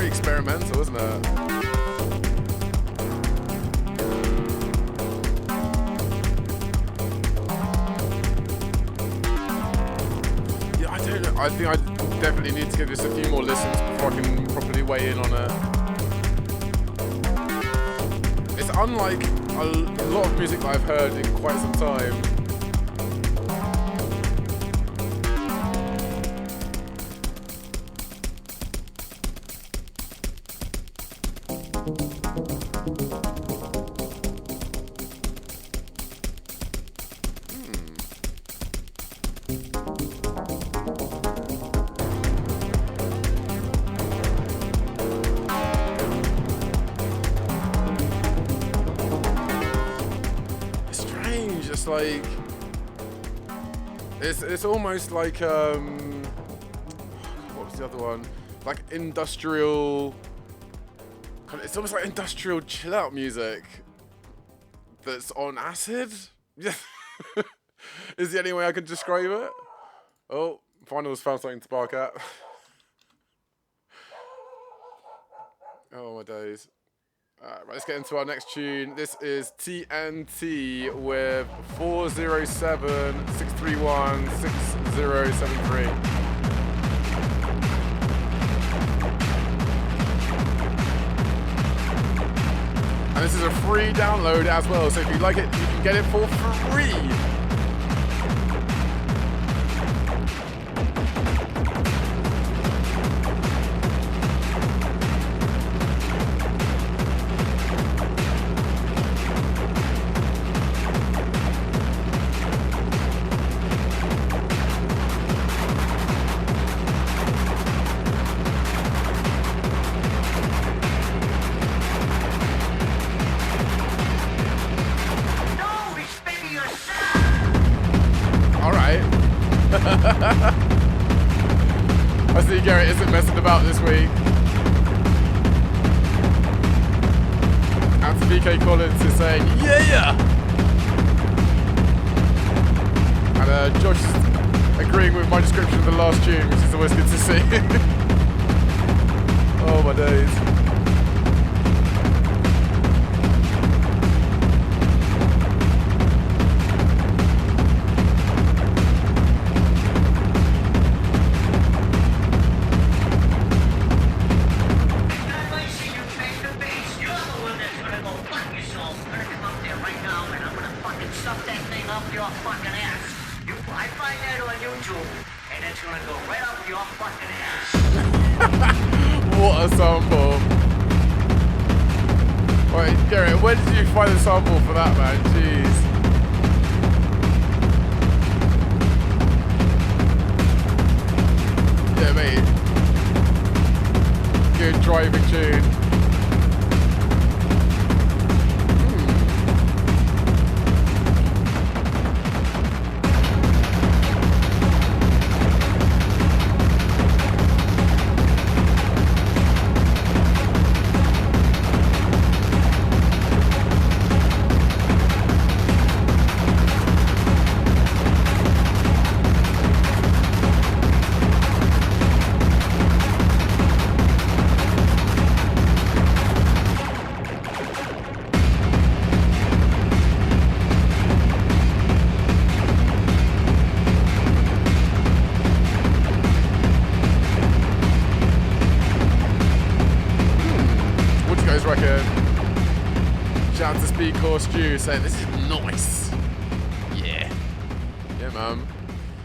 Experimental, isn't it? Yeah, I don't know. I think I definitely need to give this a few more listens before I can properly weigh in on it. It's unlike a lot of music that I've heard in quite some time. Like it's almost like what was the other one? Like industrial. It's almost like industrial chill out music that's on acid. Yeah, is the only way I can describe it. Oh, Finals found something to bark at. Oh my days. Right, let's get into our next tune. This is TNT with 407-631-6073. And this is a free download as well, so if you like it, you can get it for free. I see Garrett isn't messing about this week. And BK Collins is saying, yeah! And Josh is agreeing with my description of the last tune, which is always good to see. Oh my days. What a sample. Wait, Garrett, where did you find the sample for that, man? Jeez. Yeah, mate. Good driving tune. Stew saying this is nice. Yeah man,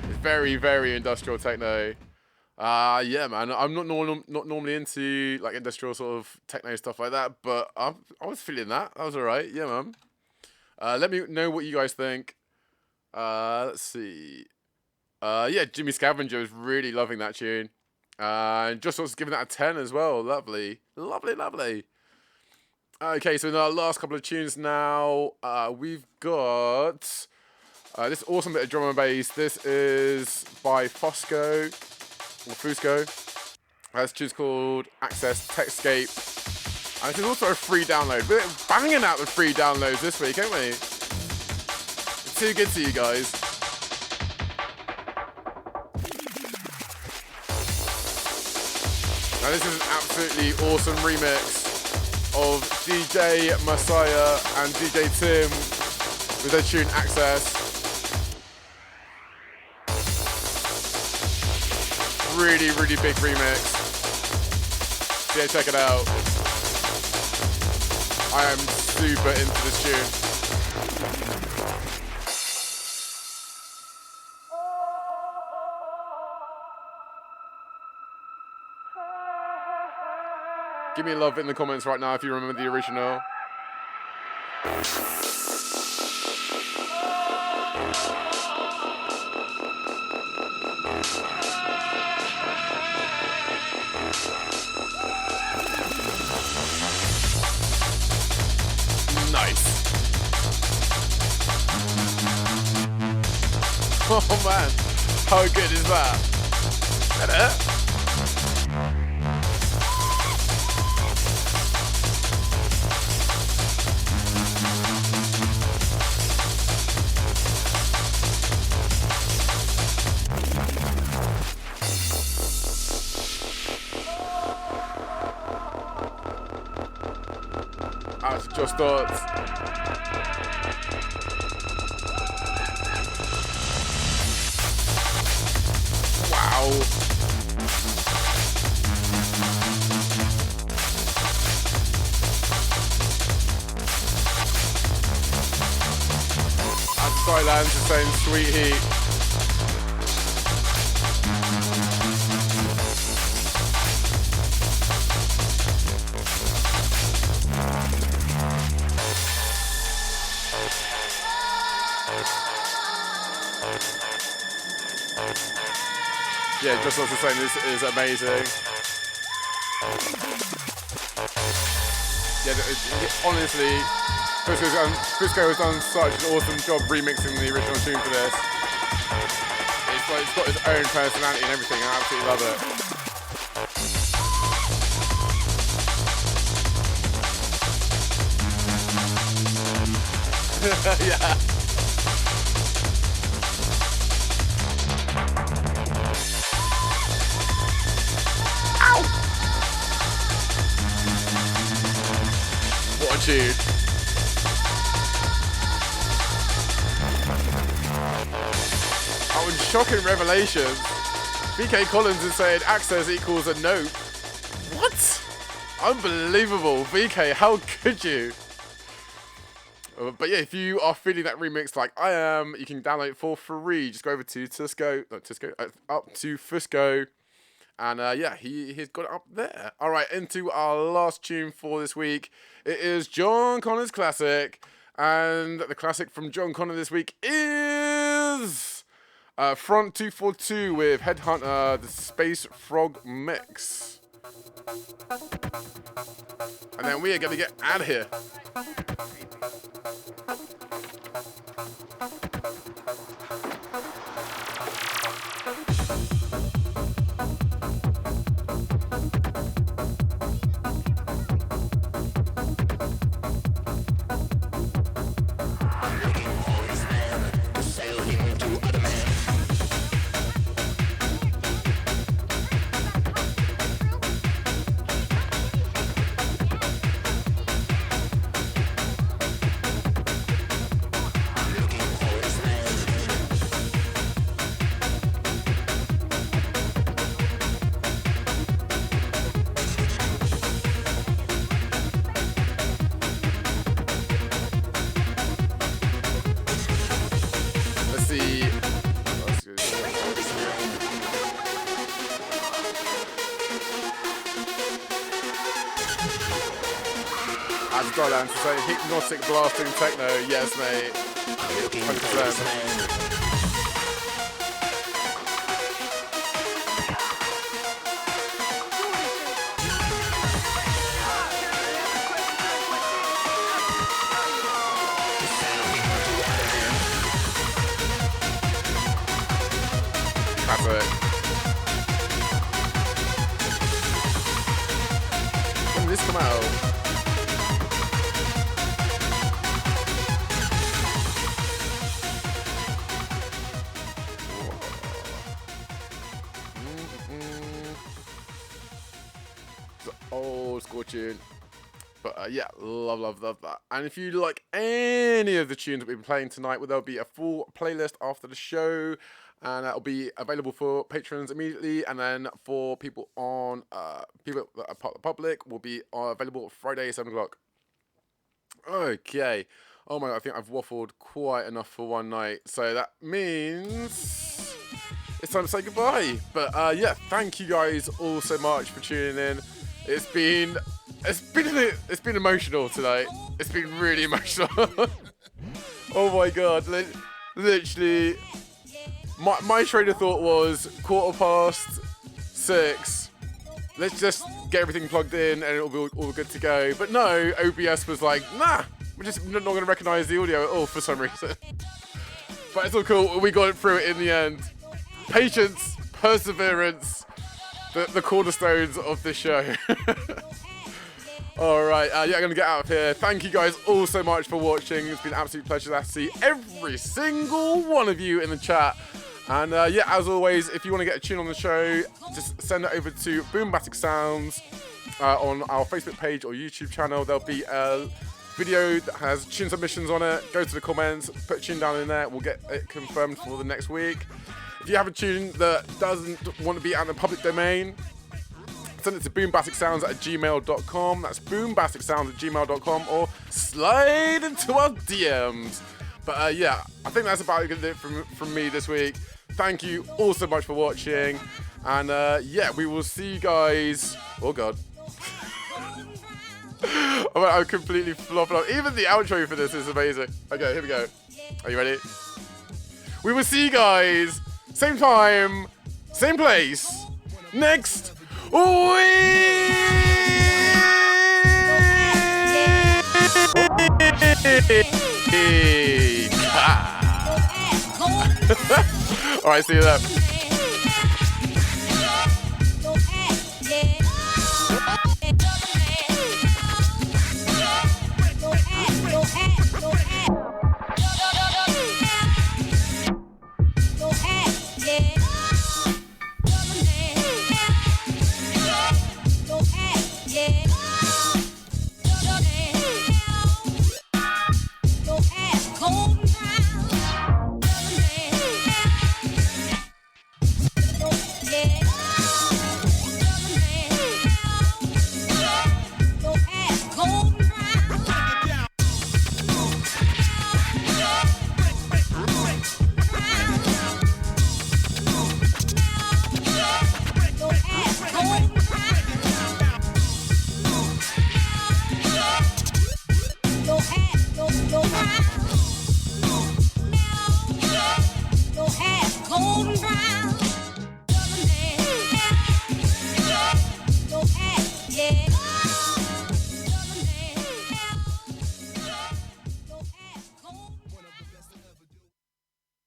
it's very, very industrial techno. Yeah man, I'm not normally into like industrial sort of techno stuff like that, but I was feeling that was alright. Yeah man. Let me know what you guys think. Let's see. Yeah, Jimmy Scavenger is really loving that tune, and just was giving that a 10 as well. Lovely. Okay, so in our last couple of tunes now, we've got this awesome bit of drum and bass. This is by Fusco. This tune's called Access Techscape. And this is also a free download. We're banging out the free downloads this week, ain't we? It's too good to you guys. Now this is an absolutely awesome remix of DJ Messiah and DJ Tim with their tune Access. Really, really big remix. So yeah, check it out. I am super into this tune. Give me a love in the comments right now if you remember the original. Nice. Oh man, how good is that? Hello? Just thoughts. Wow. Skylands is saying sweet heat. Yeah, just also saying this is amazing. Yeah, honestly, Fusco has done such an awesome job remixing the original tune for this. It's got its own personality and everything. I absolutely love it. Yeah. What a tune. Oh, and shocking revelations. BK Collins is saying access equals a nope. What? Unbelievable. BK, how could you? But yeah, if you are feeling that remix like I am, you can download it for free. Just go over to up to Fusco. And yeah, he's got it up there. All right, into our last tune for this week. It is John Connor's classic. And the classic from John Connor this week is Front 242 with Headhunter, the Space Frog Mix. And then we are going to get out of here. To say hypnotic blasting techno, yes mate, 100%. Classic. When did this come out? Tune. But yeah, love that. And if you like any of the tunes that we've been playing tonight, well, there'll be a full playlist after the show, and that'll be available for patrons immediately, and then for people on people that are part of the public will be available Friday 7 o'clock. Okay. Oh my god, I think I've waffled quite enough for one night, so that means it's time to say goodbye. But yeah, thank you guys all so much for tuning in. It's been emotional tonight. It's been really emotional. Oh my god, literally, my train of thought was 6:15. Let's just get everything plugged in and it'll be all good to go. But no, OBS was like, nah, we're just not going to recognise the audio at all for some reason. But it's all cool. We got it through it in the end. Patience, perseverance. The cornerstones of this show. Alright, yeah, I'm going to get out of here. Thank you guys all so much for watching. It's been an absolute pleasure to see every single one of you in the chat. And yeah, as always, if you want to get a tune on the show, just send it over to Boombastic Sounds on our Facebook page or YouTube channel. There'll be a video that has tune submissions on it. Go to the comments, put a tune down in there. We'll get it confirmed for the next week. If you have a tune that doesn't want to be out in the public domain, send it to boombasticsounds@gmail.com. That's boombasticsounds@gmail.com, or slide into our DMs. But yeah, I think that's about it from me this week. Thank you all so much for watching. And yeah, we will see you guys. Oh, God. I'm completely flopping up. Even the outro for this is amazing. Okay, here we go. Are you ready? We will see you guys same time, same place, next week. All right, see you then.